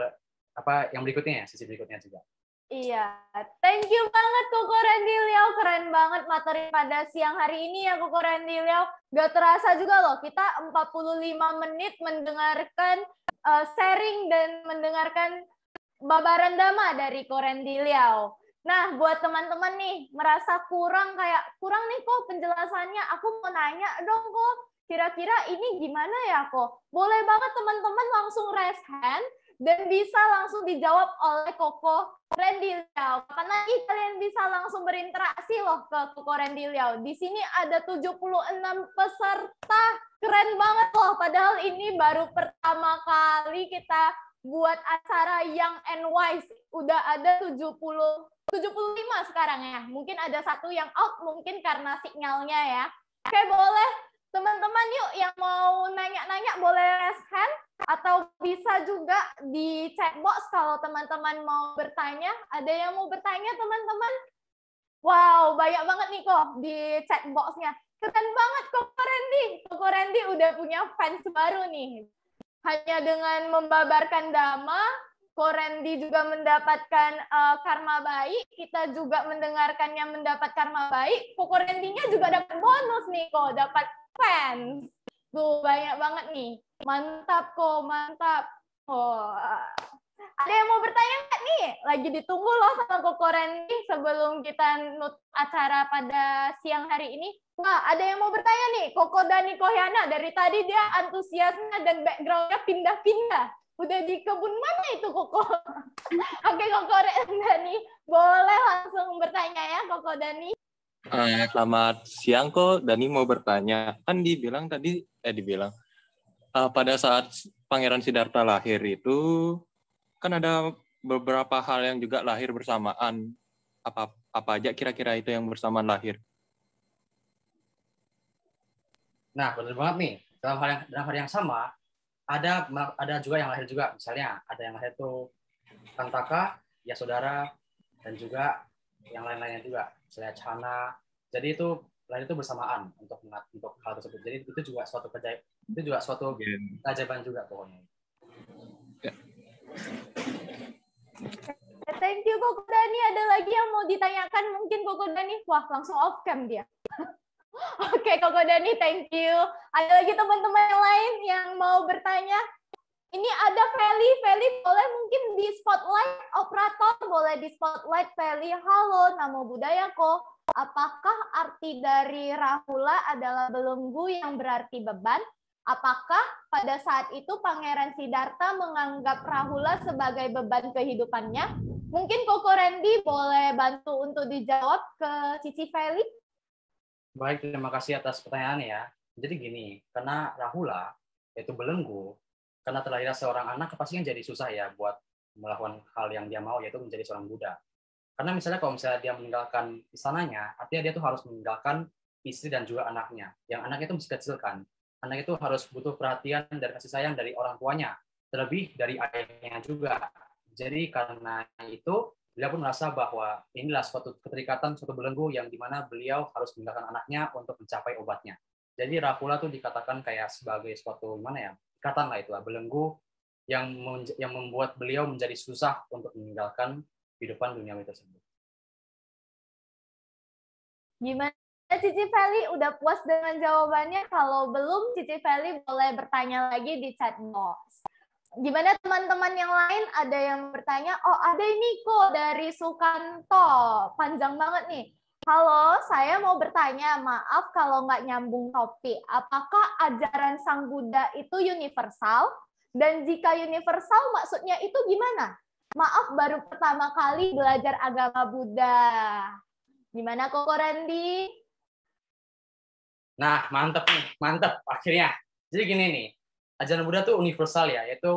S1: apa yang berikutnya ya, sisi berikutnya juga.
S2: Iya, thank you banget Koko Randy Liao, keren banget materi pada siang hari ini ya Koko Randy Liao. Gak terasa juga loh, kita 45 menit mendengarkan sharing dan mendengarkan babaran dhamma dari Koko Randy Liao. Nah, buat teman-teman nih, merasa kurang nih kok penjelasannya, aku mau nanya dong kok, kira-kira ini gimana ya kok? Boleh banget teman-teman langsung raise hand, dan bisa langsung dijawab oleh Koko Randy Liao. Kapan lagi kalian bisa langsung berinteraksi loh ke Koko Randy Liao. Di sini ada 76 peserta. Keren banget loh, padahal ini baru pertama kali kita buat acara Young and Wise. Udah ada 75 sekarang ya. Mungkin ada satu yang out, mungkin karena sinyalnya ya. Oke, boleh. Teman-teman yuk yang mau nanya-nanya boleh raise hand atau bisa juga di chat box kalau teman-teman mau bertanya. Ada yang mau bertanya teman-teman? Wow, banyak banget nih kok di chat box-nya. Keren banget Koko Randy. Koko Randy udah punya fans baru nih. Hanya dengan membabarkan dhamma, Koko Randy juga mendapatkan karma baik, kita juga mendengarkannya mendapat karma baik. Koko Randy-nya juga dapat bonus nih kok, dapat fans. Tuh, banyak banget nih. Mantap kok, mantap. Oh. Ada yang mau bertanya nggak nih? Lagi ditunggu loh sama Koko Randy sebelum kita nutup acara pada siang hari ini. Wah, ada yang mau bertanya nih. Koko Dani Kohyana, dari tadi dia antusiasnya dan background-nya pindah-pindah. Udah di kebun mana itu Koko? Oke, Koko Dani. Boleh langsung bertanya ya, Koko Dani.
S3: Selamat siang kok, Dani mau bertanya. Kan dibilang pada saat Pangeran Siddhartha lahir itu kan ada beberapa hal yang juga lahir bersamaan. Apa aja kira-kira itu yang bersamaan lahir?
S1: Nah, benar banget nih. Dalam hal yang sama, ada juga yang lahir juga. Misalnya, ada yang lahir itu Kantaka, Yasodhara, dan juga yang lain-lainnya juga. Misalnya Chana. Jadi itu lahir itu bersamaan untuk hal tersebut. Jadi itu juga suatu keajaiban juga pokoknya.
S2: Thank you Koko Dani. Ada lagi yang mau ditanyakan mungkin Koko Dani? Wah, langsung off cam dia. Oke, Koko Dani, thank you. Ada lagi teman-teman yang lain yang mau bertanya? Ini ada Feli. Feli boleh mungkin di spotlight, operator boleh di spotlight Feli. Halo, namo buddhaya ko. Apakah arti dari Rahula adalah belenggu yang berarti beban? Apakah pada saat itu Pangeran Siddhartha menganggap Rahula sebagai beban kehidupannya? Mungkin Koko Randy boleh bantu untuk dijawab ke Cici Feli.
S1: Baik, terima kasih atas pertanyaannya ya. Jadi gini, karena Rahula yaitu belenggu, karena terlahir seorang anak pastinya jadi susah ya buat melakukan hal yang dia mau, yaitu menjadi seorang Buddha. Karena misalnya kalau misalnya dia meninggalkan istananya, artinya dia tuh harus meninggalkan istri dan juga anaknya. Yang anaknya itu masih kecil kan. Anak itu harus butuh perhatian dan kasih sayang dari orang tuanya, terlebih dari ayahnya juga. Jadi karena itu, beliau pun merasa bahwa inilah suatu keterikatan, suatu belenggu yang dimana beliau harus meninggalkan anaknya untuk mencapai obatnya. Jadi Rahula tuh dikatakan kayak sebagai suatu ikatan lah itulah, belenggu yang membuat beliau menjadi susah untuk meninggalkan kehidupan duniawi tersebut.
S2: Gimana Cici Feli? Udah puas dengan jawabannya? Kalau belum, Cici Feli boleh bertanya lagi di chat box. Gimana teman-teman yang lain? Ada yang bertanya, oh ada ini kok dari Sukanto. Panjang banget nih. Halo, saya mau bertanya, maaf kalau nggak nyambung topik. Apakah ajaran Sang Buddha itu universal? Dan jika universal, maksudnya itu gimana? Maaf, baru pertama kali belajar agama Buddha. Gimana Koko Randy?
S1: Nah, mantep nih, mantep akhirnya. Jadi gini nih, ajaran Buddha itu universal ya, yaitu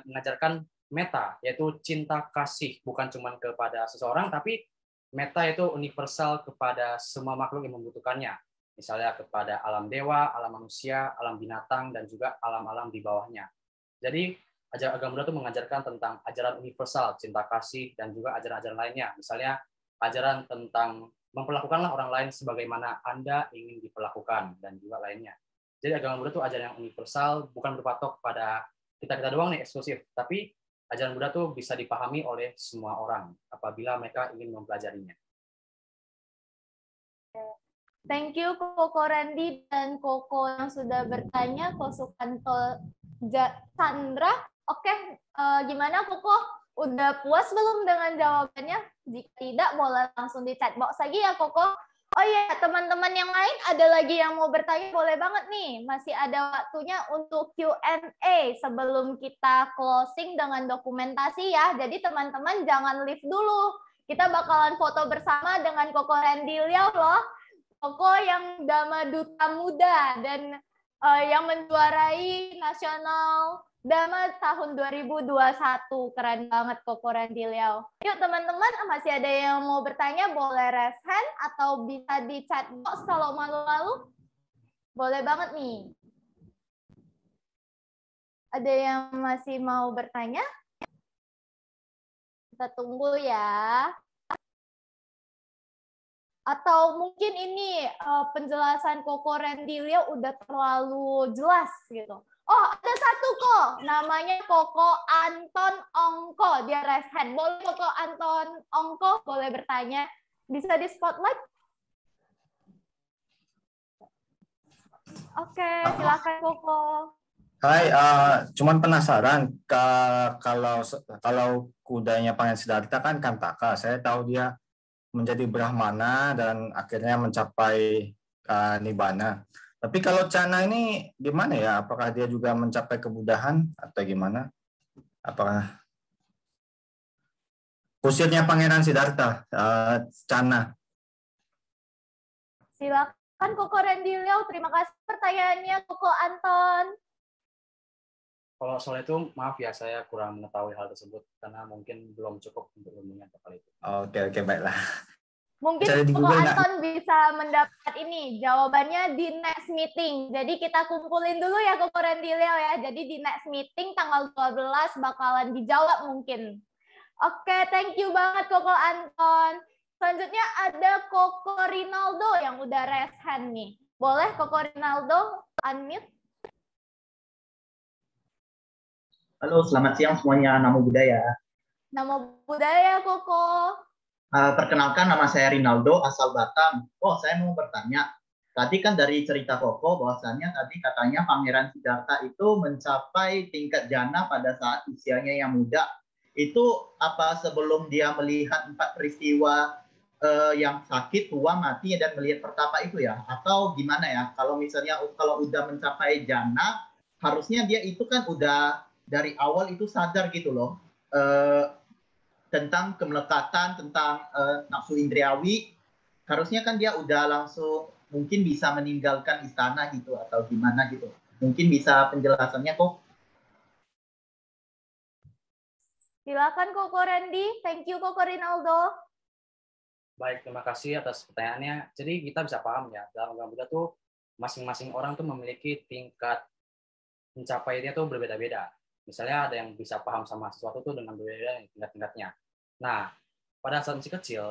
S1: mengajarkan metta, yaitu cinta kasih, bukan cuma kepada seseorang, tapi metta itu universal kepada semua makhluk yang membutuhkannya. Misalnya kepada alam dewa, alam manusia, alam binatang, dan juga alam-alam di bawahnya. Jadi, ajaran agama Buddha itu mengajarkan tentang ajaran universal, cinta kasih, dan juga ajaran-ajaran lainnya. Misalnya, ajaran tentang memperlakukanlah orang lain sebagaimana Anda ingin diperlakukan, dan juga lainnya. Jadi agama Buddha itu ajaran yang universal, bukan berpatok pada kita-kita doang nih eksklusif, tapi ajaran Buddha itu bisa dipahami oleh semua orang apabila mereka ingin mempelajarinya.
S2: Thank you Koko Randy dan Koko yang sudah bertanya, Ko Sukanto Chandra. Oke, gimana Koko? Udah puas belum dengan jawabannya? Jika tidak, boleh langsung di chat box lagi ya Koko. Oh iya, teman-teman yang lain ada lagi yang mau bertanya, boleh banget nih. Masih ada waktunya untuk Q&A sebelum kita closing dengan dokumentasi ya. Jadi teman-teman jangan leave dulu. Kita bakalan foto bersama dengan Koko Randy Liao loh. Koko yang Dhamma Duta Muda dan yang menjuarai nasional Dhamma tahun 2021. Keren banget Koko Randy Liao. Yuk teman-teman, masih ada yang mau bertanya, boleh raise hand atau bisa di chat box kalau malu-malu. Boleh banget nih. Ada yang masih mau bertanya? Kita tunggu ya. Atau mungkin ini penjelasan Koko Randy Liao udah terlalu jelas gitu. Oh, ada satu kok, namanya Koko Anton Ongko, dia raise hand. Boleh Koko Anton Ongko, boleh bertanya. Bisa di spotlight? Oke, silakan Koko.
S5: Hai, cuman penasaran kalau kudanya Pangeran Siddhartha kan Kantaka. Saya tahu dia menjadi Brahmana dan akhirnya mencapai Nibbana. Tapi kalau Chana ini gimana ya? Apakah dia juga mencapai kebudahan atau gimana? Apakah kusirnya Pangeran Siddhartha, Chana?
S2: Silakan Koko Randy Liao. Terima kasih pertanyaannya Koko Anton.
S1: Kalau soal itu, maaf ya, saya kurang mengetahui hal tersebut karena mungkin belum cukup untuk ilmunya kali itu.
S5: Oke, baiklah.
S2: Mungkin
S5: Cari di
S2: Koko
S5: Google nggak?
S2: Anton bisa mendapat ini jawabannya di next meeting. Jadi kita kumpulin dulu ya Koko Randileo ya. Jadi di next meeting tanggal 12 bakalan dijawab mungkin. Oke, thank you banget Koko Anton. Selanjutnya ada Koko Rinaldo yang udah raise hand nih. Boleh Koko Rinaldo unmute?
S6: Halo, selamat siang semuanya. Namo Buddhaya.
S2: Namo Buddhaya Koko.
S6: Perkenalkan, nama saya Rinaldo, asal Batam. Oh, saya mau bertanya. Tadi kan dari cerita Koko, bahwasannya tadi katanya Pangeran Siddhartha itu mencapai tingkat jana pada saat usianya yang muda. Itu apa sebelum dia melihat 4 peristiwa yang sakit, tua, mati, dan melihat pertapa itu ya? Atau gimana ya? Kalau misalnya kalau udah mencapai jana, harusnya dia itu kan udah dari awal itu sadar gitu loh. Tentang kemelekatan, tentang nafsu indriawi, harusnya kan dia udah langsung mungkin bisa meninggalkan istana gitu atau gimana gitu. Mungkin bisa penjelasannya kok.
S2: Silakan Koko Randy. Thank you Koko Rinaldo.
S1: Baik, terima kasih atas pertanyaannya. Jadi kita bisa paham ya, dalam agama Buddha tuh masing-masing orang tuh memiliki tingkat mencapainya tuh berbeda-beda. Misalnya ada yang bisa paham sama sesuatu tuh dengan berbeda tingkat-tingkatnya. Nah, pada saat masih kecil,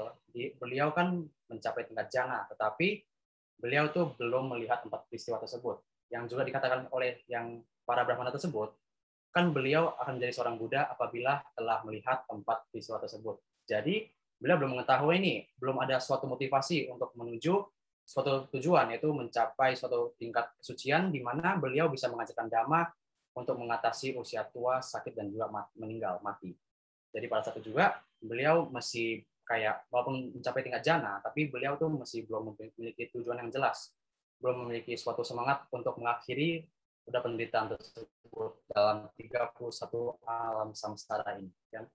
S1: beliau kan mencapai tingkat jana, tetapi beliau tuh belum melihat 4 peristiwa tersebut. Yang juga dikatakan oleh yang para brahmana tersebut, kan beliau akan menjadi seorang Buddha apabila telah melihat 4 peristiwa tersebut. Jadi, beliau belum mengetahui ini, belum ada suatu motivasi untuk menuju suatu tujuan, yaitu mencapai suatu tingkat kesucian di mana beliau bisa mengajarkan dhamma untuk mengatasi usia tua, sakit, dan juga meninggal, mati. Jadi pada saat itu juga beliau masih kayak walaupun mencapai tingkat jana, tapi beliau tuh masih belum memiliki tujuan yang jelas, belum memiliki suatu semangat untuk mengakhiri udah penderitaan tersebut dalam 31 alam samsara ini. Kan?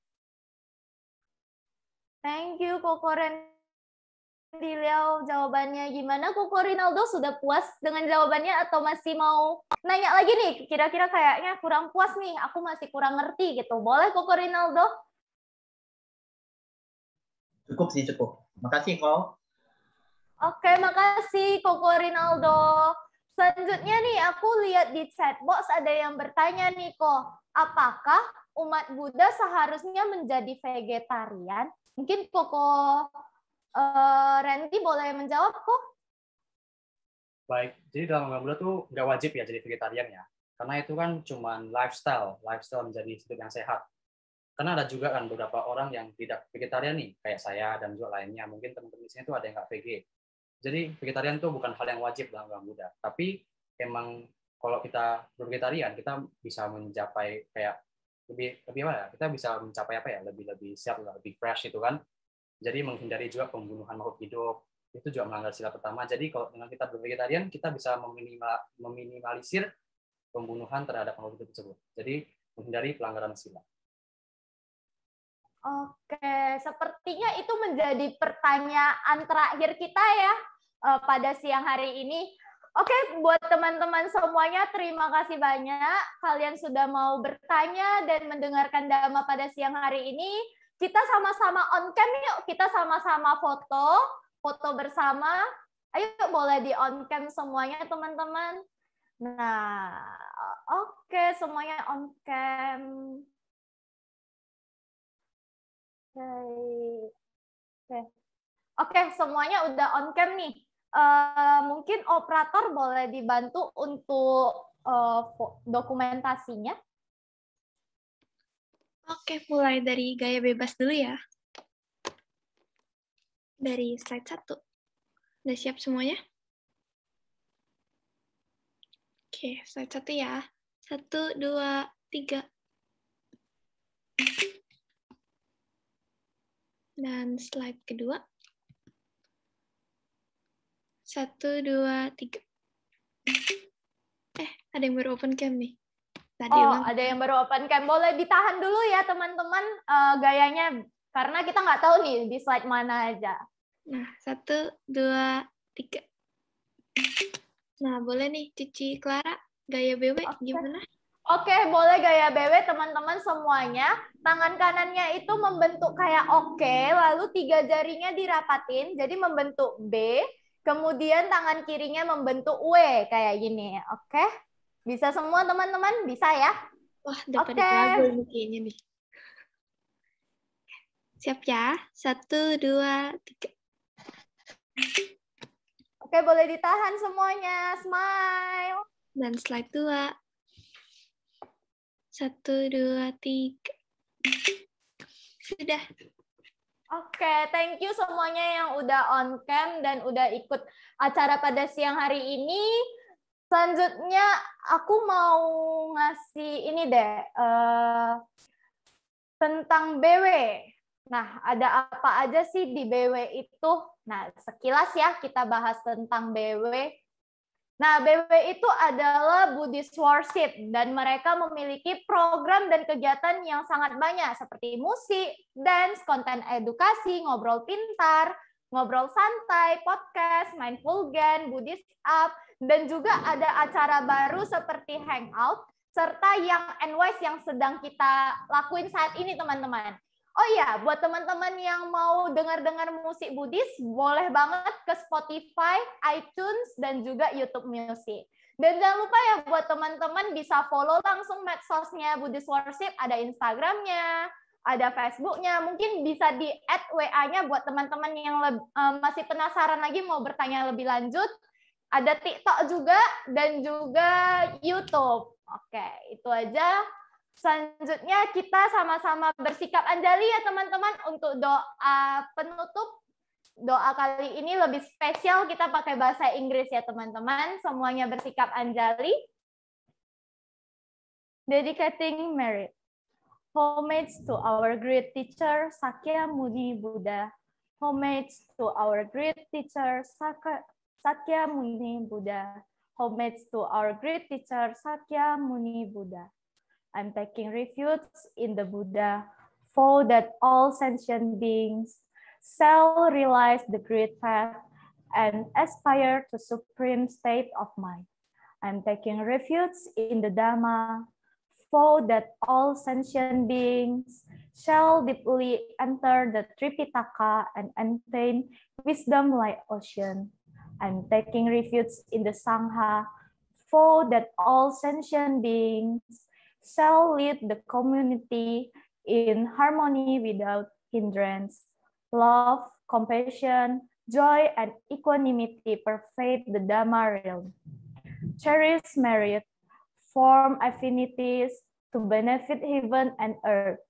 S2: Thank you Koko Rinaldo jawabannya. Gimana Koko Rinaldo, sudah puas dengan jawabannya atau masih mau nanya lagi nih? Kira-kira kayaknya kurang puas nih, aku masih kurang ngerti gitu. Boleh Koko Rinaldo?
S6: Cukup sih, cukup. Makasih kok.
S2: Oke, makasih Koko Rinaldo. Selanjutnya nih, aku lihat di chat box ada yang bertanya nih kok, apakah umat Buddha seharusnya menjadi vegetarian? Mungkin Koko Randy boleh menjawab kok.
S1: Baik, jadi dalam agama Buddha tuh nggak wajib ya jadi vegetarian ya, karena itu kan cuma lifestyle menjadi hidup yang sehat. Karena ada juga kan beberapa orang yang tidak vegetarian nih, kayak saya dan juga lainnya. Mungkin teman-teman di sini tuh ada yang nggak VG. Jadi vegetarian itu bukan hal yang wajib dalam agama Buddha. Tapi emang kalau kita bervegetarian, kita bisa mencapai kayak lebih apa ya? Kita bisa mencapai apa ya? Lebih sehat, lebih fresh itu kan. Jadi menghindari juga pembunuhan makhluk hidup. Itu juga melanggar sila pertama. Jadi kalau dengan kita bervegetarian, kita bisa meminimalisir pembunuhan terhadap makhluk hidup tersebut. Jadi menghindari pelanggaran sila.
S2: Oke, sepertinya itu menjadi pertanyaan terakhir kita ya pada siang hari ini. Oke, buat teman-teman semuanya, terima kasih banyak. Kalian sudah mau bertanya dan mendengarkan Dhamma pada siang hari ini. Kita sama-sama on cam yuk, kita sama-sama foto bersama. Ayo boleh di on cam semuanya teman-teman. Nah, oke, semuanya on cam. Oke, semuanya udah on cam nih. Mungkin operator boleh dibantu untuk dokumentasinya.
S7: Oke, mulai dari gaya bebas dulu ya. Dari slide 1. Udah siap semuanya? Oke, slide 1 ya. 1, 2, 3. Dan slide kedua. 1, 2, 3. Ada yang baru open cam nih. Tadi
S2: ada yang baru open cam. Boleh ditahan dulu ya teman-teman gayanya. Karena kita nggak tahu nih di slide mana aja.
S7: Nah, 1, 2, 3. Nah, boleh nih Cici Clara, gaya BW gimana?
S2: Oke, boleh gaya BW teman-teman semuanya. Tangan kanannya itu membentuk kayak oke, lalu 3 jarinya dirapatin, jadi membentuk B. Kemudian tangan kirinya membentuk W kayak gini. Oke? Bisa semua teman-teman? Bisa ya?
S7: Wah, udah pada
S2: Oke.
S7: gabung kayaknya nih. Siap ya? 1, 2, 3.
S2: Oke, boleh ditahan semuanya. Smile.
S7: Dan slide 2. 1, 2, 3. Sudah.
S2: Oke, thank you semuanya yang udah on cam dan udah ikut acara pada siang hari ini. Selanjutnya aku mau ngasih ini deh, tentang BW. Nah, ada apa aja sih di BW itu? Nah, sekilas ya kita bahas tentang BW. Nah, BW itu adalah Buddhist worship dan mereka memiliki program dan kegiatan yang sangat banyak seperti musik, dance, konten edukasi, ngobrol pintar, ngobrol santai, podcast, mindful game, Buddhist up, dan juga ada acara baru seperti hangout serta yang NWise yang sedang kita lakuin saat ini, teman-teman. Oh iya, buat teman-teman yang mau dengar-dengar musik Buddhis, boleh banget ke Spotify, iTunes, dan juga YouTube Music. Dan jangan lupa ya buat teman-teman bisa follow langsung medsosnya Buddhist Worship, ada Instagramnya, ada Facebooknya, mungkin bisa di-add WA-nya buat teman-teman yang masih penasaran lagi mau bertanya lebih lanjut. Ada TikTok juga, dan juga YouTube. Oke, itu aja. Selanjutnya kita sama-sama bersikap anjali ya teman-teman untuk doa penutup. Doa kali ini lebih spesial, kita pakai bahasa Inggris ya teman-teman. Semuanya bersikap anjali. Dedicating merit. Homage to our great teacher Sakya Muni Buddha. Homage to our great teacher Sakya Muni Buddha. Homage to our great teacher Sakya Muni Buddha. I'm taking refuge in the Buddha, for that all sentient beings shall realize the great path and aspire to supreme state of mind. I'm taking refuge in the Dhamma, for that all sentient beings shall deeply enter the Tripitaka and attain wisdom like ocean. I'm taking refuge in the Sangha, for that all sentient beings shall lead the community in harmony without hindrance. Love, compassion, joy, and equanimity pervade the Dhamma realm. Cherish merit, form affinities to benefit heaven and earth.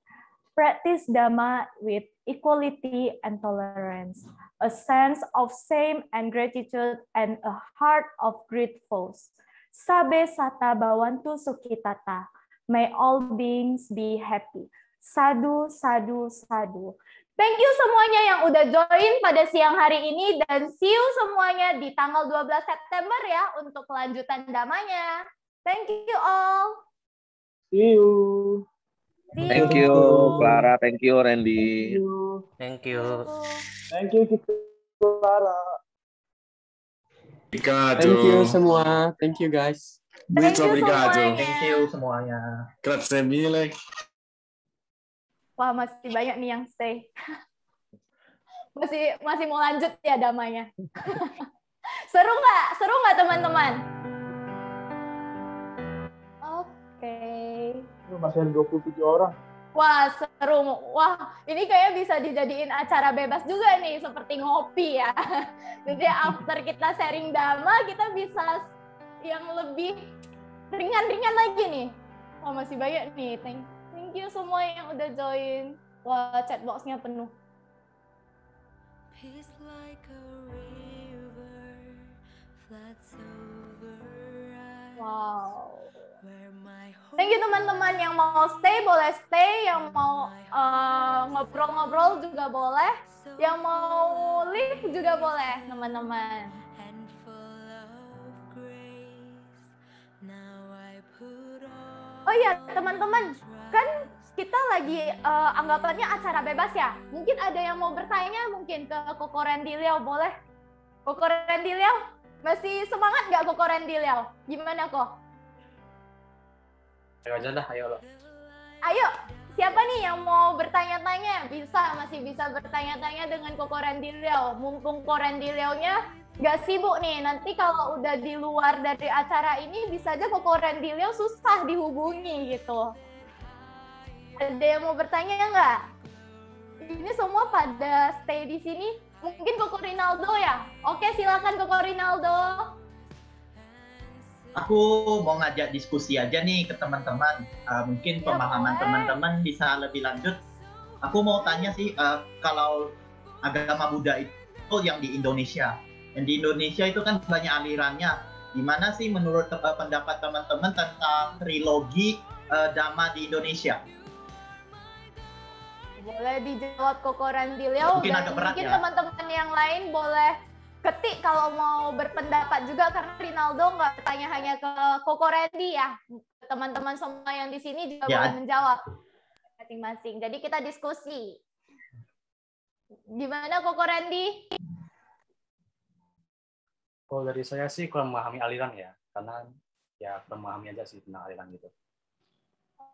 S2: Practice Dhamma with equality and tolerance, a sense of shame and gratitude, and a heart of gratefulness. Sabe sata bawantu sukitata. May all beings be happy. Sadu, sadu, sadu. Thank you semuanya yang udah join pada siang hari ini dan see you semuanya di tanggal 12 September ya untuk kelanjutan damanya. Thank you all.
S8: See you.
S9: Thank you, Clara. Thank you, Randy.
S3: Thank you.
S8: Thank you, Clara.
S10: Thank you semua. Thank you guys.
S2: Thank you semuanya.
S6: Thank you semuanya.
S5: Grazie mille.
S2: Wah, masih banyak nih yang stay. masih mau lanjut ya damanya. Seru nggak? Seru nggak teman-teman? Oke.
S8: Masih ada 27 orang.
S2: Wah, seru. Wah, ini kayak bisa dijadiin acara bebas juga nih, seperti ngopi ya. Jadi after kita sharing dhamma, kita bisa yang lebih ringan-ringan lagi nih. Wah, masih banyak nih. Thank you semua yang udah join. Wah, chat box-nya penuh. Wow. Thank you teman-teman yang mau stay boleh stay, yang mau ngobrol-ngobrol juga boleh, yang mau leave juga boleh teman-teman. Oh iya teman-teman, kan kita lagi anggapannya acara bebas ya. Mungkin ada yang mau bertanya mungkin ke Koko Rendiliau, boleh? Koko Rendiliau, masih semangat nggak Koko Rendiliau? Gimana kok?
S1: Ayo aja dah, ayo lo.
S2: Ayo, siapa nih yang mau bertanya-tanya? Masih bisa bertanya-tanya dengan Koko Rendilio. Mumpung Koko Rendilio-nya nggak sibuk nih. Nanti kalau udah di luar dari acara ini, bisa aja Koko Rendilio susah dihubungi gitu. Ada yang mau bertanya nggak? Ini semua pada stay di sini. Mungkin Koko Rinaldo ya? Oke, silakan Koko Rinaldo.
S6: Aku mau ngajak diskusi aja nih ke teman-teman. Mungkin pemahaman teman-teman bisa lebih lanjut. Aku mau tanya sih, kalau agama Buddha itu yang di Indonesia. Yang di Indonesia itu kan banyak alirannya. Gimana sih menurut pendapat teman-teman tentang trilogi Dhamma di Indonesia?
S2: Boleh dijawab Koko Rendilio.
S6: Mungkin
S2: dan
S6: agak berat
S2: mungkin
S6: ya.
S2: teman-teman yang lain boleh ketik kalau mau berpendapat juga, karena Rinaldo nggak bertanya hanya ke Koko Rendi ya. Teman-teman semua yang di sini juga boleh menjawab masing-masing. Jadi kita diskusi. Gimana Koko Rendi?
S1: Kalau dari saya sih kurang memahami aliran ya, karena ya kurang memahami aja sih tentang aliran gitu.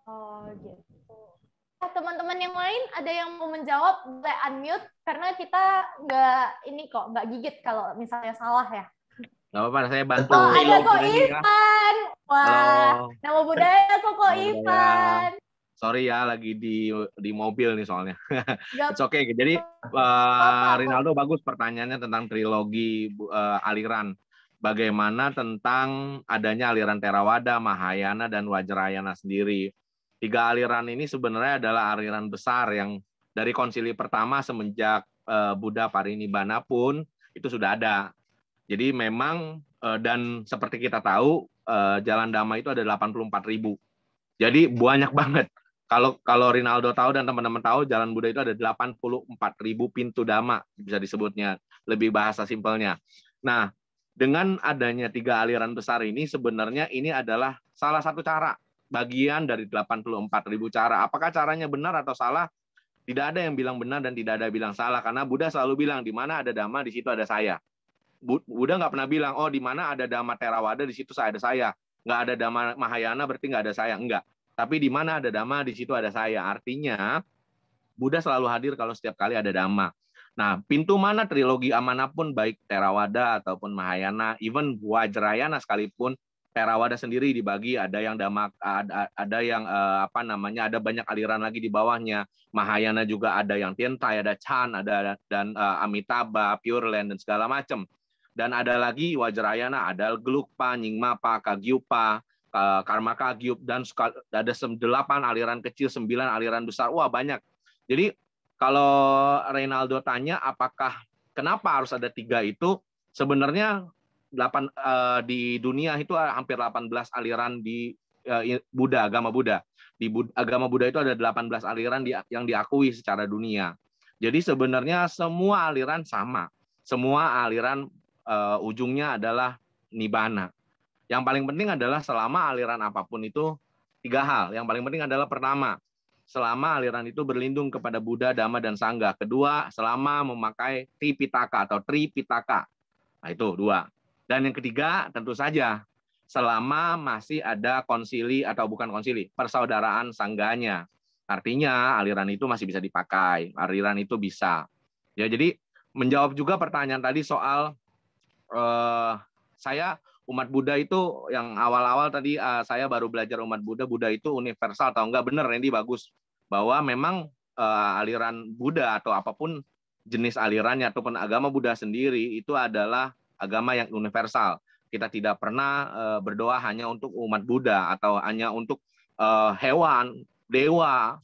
S2: Oh gitu. Teman-teman yang lain ada yang mau menjawab, boleh unmute karena kita nggak gigit kalau misalnya salah ya.
S9: Nggak apa-apa, saya bantu.
S2: Oh, ada Kok Ivan. Wah,
S9: halo.
S2: Nama budaya Koko Ivan.
S9: Sorry ya, lagi di mobil nih soalnya.
S2: It's
S9: okay. Jadi Rinaldo bagus pertanyaannya tentang trilogi aliran. Bagaimana tentang adanya aliran Theravada, Mahayana, dan Vajrayana sendiri. 3 aliran ini sebenarnya adalah aliran besar yang dari konsili pertama semenjak Buddha Parinibbana pun itu sudah ada. Jadi memang dan seperti kita tahu jalan Dhamma itu ada 84.000. Jadi banyak banget. Kalau Rinaldo tahu dan teman-teman tahu, jalan Buddha itu ada 84.000 pintu Dhamma, bisa disebutnya lebih bahasa simpelnya. Nah, dengan adanya 3 aliran besar ini sebenarnya ini adalah salah satu cara, bagian dari 84.000 cara. Apakah caranya benar atau salah? Tidak ada yang bilang benar dan tidak ada yang bilang salah, karena Buddha selalu bilang di mana ada Dhamma di situ ada saya. Buddha nggak pernah bilang di mana ada Dhamma Theravada di situ ada saya. Nggak ada Dhamma Mahayana berarti nggak ada saya. Enggak. Tapi di mana ada Dhamma di situ ada saya. Artinya Buddha selalu hadir kalau setiap kali ada Dhamma. Nah, pintu mana trilogi manapun, baik Theravada ataupun Mahayana, even Vajrayana sekalipun, Theravada sendiri dibagi, ada yang Dhamma, ada yang ada banyak aliran lagi di bawahnya. Mahayana juga ada yang Tiantai, ada Chan, ada dan Amitabha, Pure Land dan segala macam. Dan ada lagi Vajrayana, ada Gelugpa, Nyingmapa, Kagyupa, Karma Kagyup, dan ada 8 aliran kecil, 9 aliran besar. Wah, banyak. Jadi kalau Rinaldo tanya kenapa harus ada 3 itu, sebenarnya di dunia itu hampir 18 aliran di Buddha, agama Buddha. Di agama Buddha itu ada 18 aliran yang diakui secara dunia. Jadi sebenarnya semua aliran sama. Semua aliran ujungnya adalah Nibbana. Yang paling penting adalah selama aliran apapun itu 3 hal. Yang paling penting adalah pertama, selama aliran itu berlindung kepada Buddha, Dhamma, dan Sangha. Kedua, selama memakai Tripitaka atau Tripitaka. Nah, itu 2. Dan yang ketiga, tentu saja, selama masih ada konsili atau bukan konsili, persaudaraan sangganya. Artinya aliran itu masih bisa dipakai, aliran itu bisa. Ya, jadi menjawab juga pertanyaan tadi soal saya umat Buddha itu yang awal-awal tadi saya baru belajar umat Buddha itu universal atau enggak. Benar, Randy, bagus. Bahwa memang aliran Buddha atau apapun jenis alirannya ataupun agama Buddha sendiri itu adalah agama yang universal. Kita tidak pernah berdoa hanya untuk umat Buddha atau hanya untuk hewan, dewa,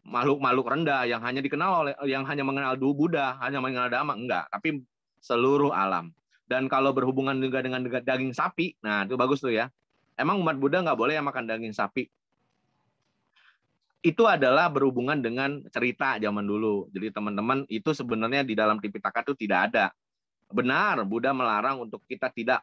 S9: makhluk-makhluk rendah yang hanya mengenal Buddha, hanya mengenal Dhamma, enggak, tapi seluruh alam. Dan kalau berhubungan juga dengan daging sapi, nah itu bagus tuh ya. Emang umat Buddha nggak boleh yang makan daging sapi? Itu adalah berhubungan dengan cerita zaman dulu. Jadi teman-teman, itu sebenarnya di dalam Tripitaka itu tidak ada. Benar, Buddha melarang untuk kita tidak,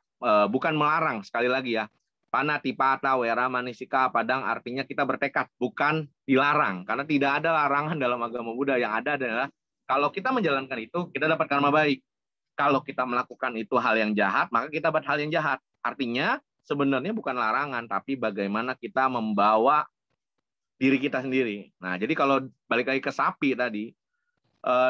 S9: bukan melarang, sekali lagi ya. Panatipata, Wera, Manisika, Padang, artinya kita bertekad, bukan dilarang. Karena tidak ada larangan dalam agama Buddha. Yang ada adalah, kalau kita menjalankan itu, kita dapat karma baik. Kalau kita melakukan itu hal yang jahat, maka kita dapat hal yang jahat. Artinya, sebenarnya bukan larangan, tapi bagaimana kita membawa diri kita sendiri. Nah, jadi kalau balik lagi ke sapi tadi,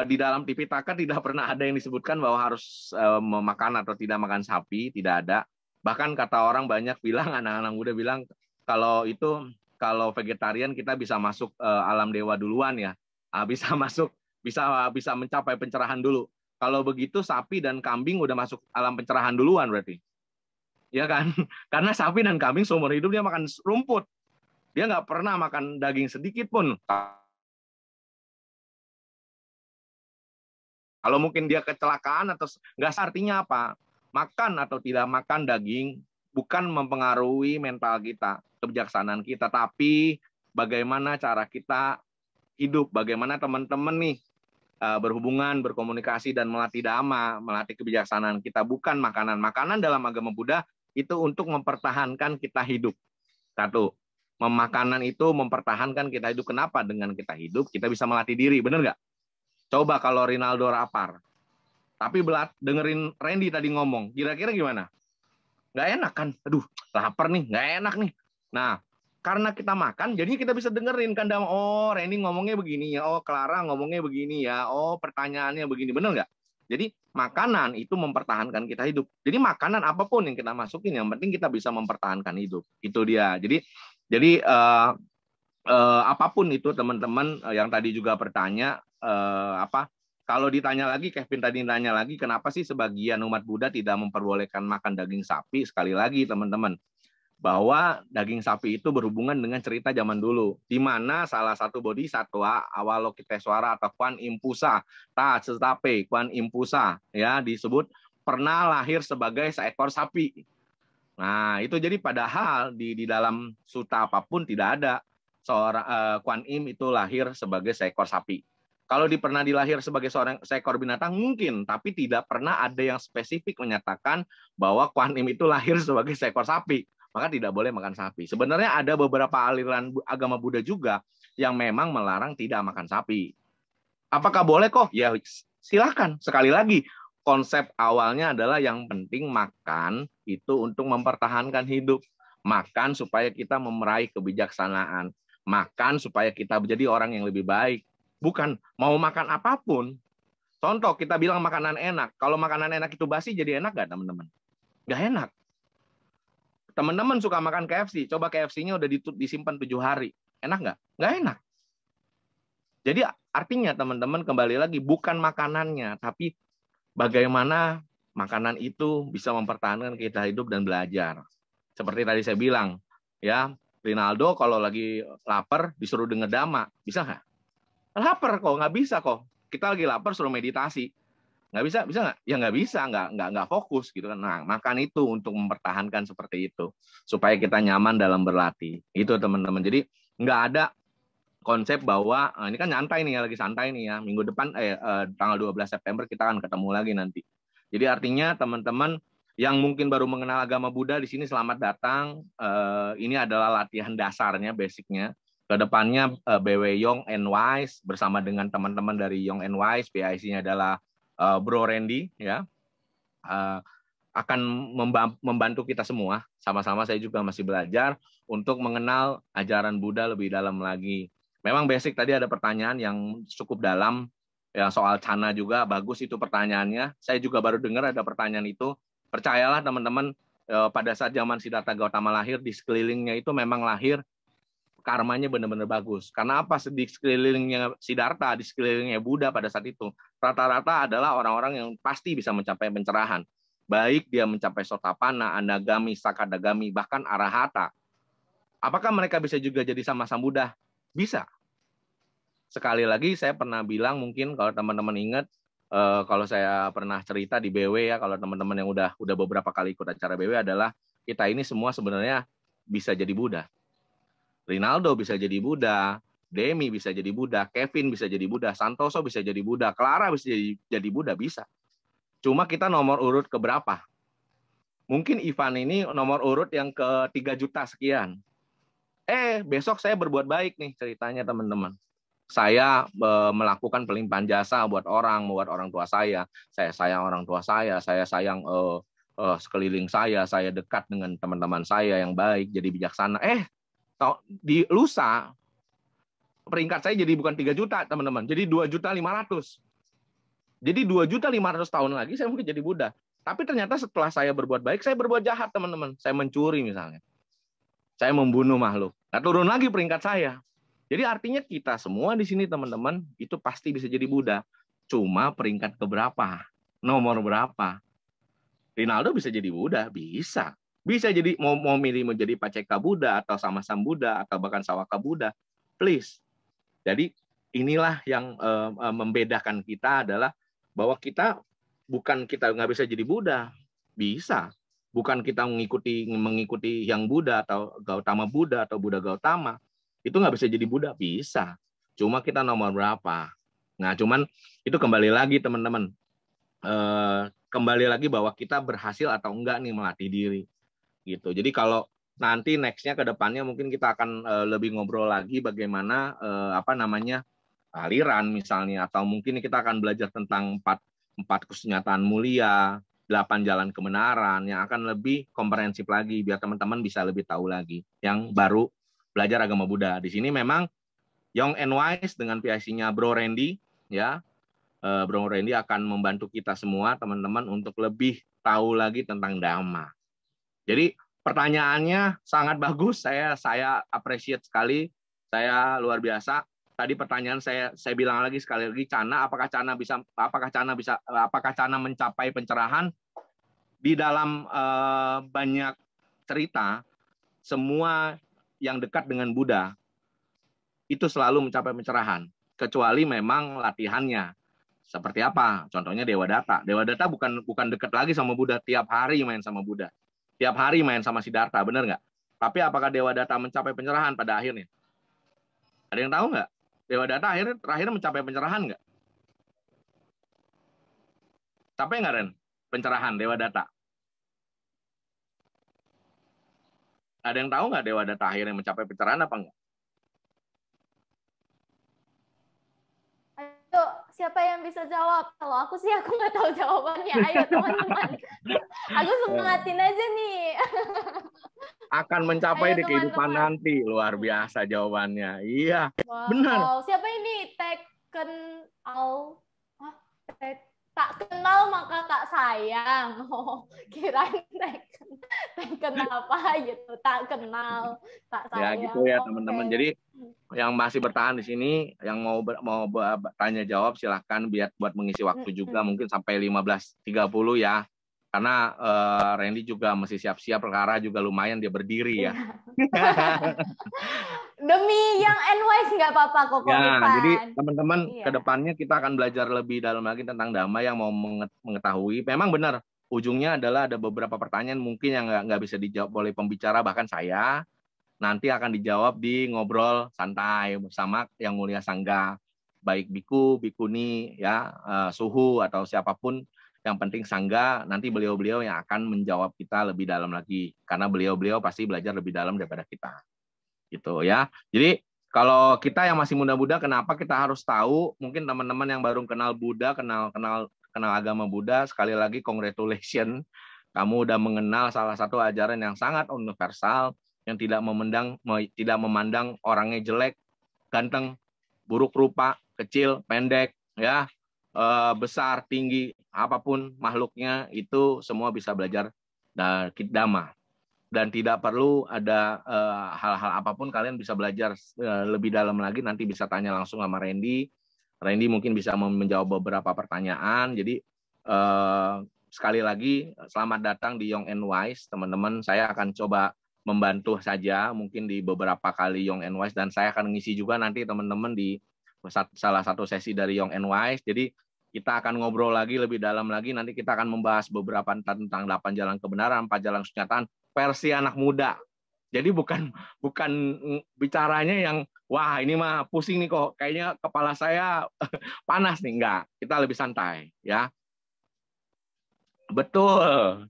S9: di dalam Tipitaka tidak pernah ada yang disebutkan bahwa harus memakan atau tidak makan sapi, tidak ada. Bahkan kata orang banyak bilang, anak-anak muda bilang, kalau vegetarian kita bisa masuk alam dewa duluan ya, bisa masuk, bisa mencapai pencerahan dulu. Kalau begitu sapi dan kambing udah masuk alam pencerahan duluan berarti, ya kan? Karena sapi dan kambing seumur hidup dia makan rumput. Dia nggak pernah makan daging sedikit pun. Kalau mungkin dia kecelakaan atau nggak, artinya apa? Makan atau tidak makan daging bukan mempengaruhi mental kita, kebijaksanaan kita, tapi bagaimana cara kita hidup, bagaimana teman-teman nih berhubungan, berkomunikasi, dan melatih dhamma, melatih kebijaksanaan kita, bukan makanan. Makanan dalam agama Buddha itu untuk mempertahankan kita hidup. Satu. Makanan itu mempertahankan kita hidup. Kenapa? Dengan kita hidup, kita bisa melatih diri. Bener nggak? Coba kalau Rinaldo lapar. Tapi dengerin Randy tadi ngomong. Kira-kira gimana? Nggak enak kan? Aduh, lapar nih. Nggak enak nih. Nah, karena kita makan, jadi kita bisa dengerin kan. Oh, Randy ngomongnya begini ya. Oh, Clara ngomongnya begini ya. Oh, pertanyaannya begini. Bener nggak? Jadi, makanan itu mempertahankan kita hidup. Jadi, makanan apapun yang kita masukin, yang penting kita bisa mempertahankan hidup. Itu dia. Jadi apapun itu teman-teman yang tadi juga bertanya, kalau ditanya lagi, Kevin tadi tanya lagi, kenapa sih sebagian umat Buddha tidak memperbolehkan makan daging sapi? Sekali lagi teman-teman, bahwa daging sapi itu berhubungan dengan cerita zaman dulu, di mana salah satu bodhisattva Avalokiteswara atau Kuan Im Pusa, Kuan Im Pusa, ya disebut pernah lahir sebagai seekor sapi. Nah, itu jadi padahal di dalam sutta apapun tidak ada seorang Kuan Im itu lahir sebagai seekor sapi. Kalau pernah dilahir sebagai seekor binatang mungkin, tapi tidak pernah ada yang spesifik menyatakan bahwa Kuan Im itu lahir sebagai seekor sapi. Maka tidak boleh makan sapi. Sebenarnya ada beberapa aliran agama Buddha juga yang memang melarang tidak makan sapi. Apakah boleh kok? Ya silakan. Sekali lagi, konsep awalnya adalah yang penting makan itu untuk mempertahankan hidup. Makan supaya kita meraih kebijaksanaan. Makan supaya kita menjadi orang yang lebih baik. Bukan mau makan apapun. Contoh, kita bilang makanan enak. Kalau makanan enak itu basi, jadi enak nggak teman-teman? Nggak enak. Teman-teman suka makan KFC. Coba KFC-nya udah disimpan 7 hari. Enak nggak? Nggak enak. Jadi artinya teman-teman kembali lagi, bukan makanannya, tapi bagaimana makanan itu bisa mempertahankan kita hidup dan belajar. Seperti tadi saya bilang, ya Rinaldo kalau lagi lapar disuruh denger dhamma, bisa nggak? Lapar kok, nggak bisa kok. Kita lagi lapar suruh meditasi, nggak bisa nggak? Ya nggak bisa, nggak fokus gitu kan. Nah, makan itu untuk mempertahankan seperti itu, supaya kita nyaman dalam berlatih. Itu teman-teman. Jadi nggak ada konsep bahwa ini kan nyantai nih ya, lagi santai nih ya. Minggu depan tanggal 12 September kita akan ketemu lagi nanti. Jadi artinya teman-teman yang mungkin baru mengenal agama Buddha di sini, selamat datang. Ini adalah latihan dasarnya, basicnya. Kedepannya BW Young and Wise bersama dengan teman-teman dari Young and Wise, PIC-nya adalah Bro Randy ya. Akan membantu kita semua. Sama-sama saya juga masih belajar untuk mengenal ajaran Buddha lebih dalam lagi. Memang basic tadi ada pertanyaan yang cukup dalam, ya soal cana juga bagus itu pertanyaannya. Saya juga baru dengar ada pertanyaan itu. Percayalah teman-teman, pada saat zaman Siddhartha Gautama lahir, di sekelilingnya itu memang lahir karmanya benar-benar bagus. Karena apa? Di sekelilingnya Siddhartha, di sekelilingnya Buddha pada saat itu, rata-rata adalah orang-orang yang pasti bisa mencapai pencerahan. Baik dia mencapai Sotapanna, Anagami, Sakadagami, bahkan Arahata. Apakah mereka bisa juga jadi sama-sama Buddha? Bisa. Sekali lagi saya pernah bilang, mungkin kalau teman-teman ingat, kalau saya pernah cerita di BW ya, kalau teman-teman yang udah beberapa kali ikut acara BW adalah kita ini semua sebenarnya bisa jadi Buddha. Rinaldo bisa jadi Buddha, Demi bisa jadi Buddha, Kevin bisa jadi Buddha, Santoso bisa jadi Buddha, Clara bisa jadi Buddha, bisa. Cuma kita nomor urut keberapa? Mungkin Ivan ini nomor urut yang ke 3 juta sekian. Besok saya berbuat baik nih ceritanya teman-teman. Saya melakukan pelimpahan jasa buat orang tua saya sayang orang tua saya sayang sekeliling saya dekat dengan teman-teman saya yang baik, jadi bijaksana. Di lusa peringkat saya jadi bukan 3 juta, teman-teman. Jadi 2.500.000. Jadi 2.500.000 tahun lagi saya mungkin jadi Buddha. Tapi ternyata setelah saya berbuat baik, saya berbuat jahat, teman-teman. Saya mencuri misalnya. Saya membunuh makhluk. Nah, turun lagi peringkat saya. Jadi artinya kita semua di sini, teman-teman, itu pasti bisa jadi Buddha. Cuma peringkat keberapa? Nomor berapa? Rinaldo bisa jadi Buddha? Bisa. Bisa jadi mau milih menjadi Paceka Buddha atau Samasam Buddha atau bahkan Sawaka Buddha. Please. Jadi inilah yang membedakan kita adalah bahwa kita nggak bisa jadi Buddha. Bisa. Bukan kita mengikuti yang Buddha atau Gautama Buddha atau Buddha Gautama. Itu nggak bisa jadi Buddha. Bisa. Cuma kita nomor berapa? Nah, cuman itu kembali lagi, teman-teman. Kembali lagi bahwa kita berhasil atau enggak nih melatih diri gitu. Jadi kalau nanti nextnya ke depannya mungkin kita akan lebih ngobrol lagi bagaimana aliran misalnya, atau mungkin kita akan belajar tentang empat kesenyataan mulia, 8 jalan kebenaran yang akan lebih komprehensif lagi biar teman-teman bisa lebih tahu lagi yang baru belajar agama Buddha. Di sini memang Young and Wise dengan PIC-nya Bro Randy ya. Bro Randy akan membantu kita semua, teman-teman, untuk lebih tahu lagi tentang Dhamma. Jadi pertanyaannya sangat bagus, saya appreciate sekali, saya luar biasa. Tadi pertanyaan saya bilang lagi sekali lagi, apakah Cana mencapai pencerahan? Di dalam banyak cerita, semua yang dekat dengan Buddha itu selalu mencapai pencerahan, kecuali memang latihannya. Seperti apa? Contohnya Dewadatta. Dewadatta bukan dekat lagi sama Buddha, tiap hari main sama Buddha. Tiap hari main sama Siddhartha, benar nggak? Tapi apakah Dewadatta mencapai pencerahan pada akhirnya? Ada yang tahu nggak? Dewadatta terakhir mencapai pencerahan nggak? Sampai nggak, Ren? Pencerahan Dewadatta. Ada yang tahu nggak Dewadatta akhirnya mencapai pencerahan apa nggak?
S2: Ayo, siapa yang bisa jawab? Kalau aku sih aku nggak tahu jawabannya. Ayo teman-teman. Aku semangatin aja nih.
S9: Akan mencapai di kehidupan nanti. Luar biasa jawabannya. Iya, benar.
S2: Siapa ini? Tak kenal maka tak sayang. Kirain Tekken apa gitu. Tak kenal, tak sayang.
S9: Ya gitu ya, teman-teman. Jadi yang masih bertahan di sini, yang mau tanya jawab silahkan buat mengisi waktu juga, mungkin sampai 15.30 ya. Karena Randy juga masih siap-siap, perkara juga lumayan dia berdiri ya.
S2: Demi yang NYS nggak apa-apa kok.
S9: Ya, jadi teman-teman kedepannya kita akan belajar lebih dalam lagi tentang Dhamma. Yang mau mengetahui, memang benar ujungnya adalah ada beberapa pertanyaan mungkin yang nggak bisa dijawab oleh pembicara, bahkan saya. Nanti akan dijawab di ngobrol santai bersama yang mulia sangga, baik biku, bikuni, ya, suhu atau siapapun. Yang penting sangga, nanti beliau-beliau yang akan menjawab kita lebih dalam lagi, karena beliau-beliau pasti belajar lebih dalam daripada kita, gitu ya. Jadi kalau kita yang masih muda-muda, kenapa kita harus tahu? Mungkin teman-teman yang baru kenal Buddha, kenal agama Buddha, sekali lagi congratulations, kamu udah mengenal salah satu ajaran yang sangat universal, yang tidak memandang orangnya jelek, ganteng, buruk rupa, kecil, pendek, ya, besar, tinggi, apapun makhluknya, itu semua bisa belajar dari Dhamma. Dan tidak perlu ada hal-hal apapun, kalian bisa belajar lebih dalam lagi, nanti bisa tanya langsung sama Randy. Randy mungkin bisa menjawab beberapa pertanyaan. Jadi sekali lagi, selamat datang di Young and Wise, teman-teman. Saya akan coba membantu saja mungkin di beberapa kali Young and Wise, dan saya akan ngisi juga nanti teman-teman di salah satu sesi dari Young and Wise. Jadi kita akan ngobrol lagi lebih dalam lagi, nanti kita akan membahas beberapa tentang 8 jalan kebenaran, 4 jalan kesenyataan versi anak muda. Jadi bukan bicaranya yang wah ini mah pusing nih kok, kayaknya kepala saya panas nih, enggak. Kita lebih santai ya. Betul.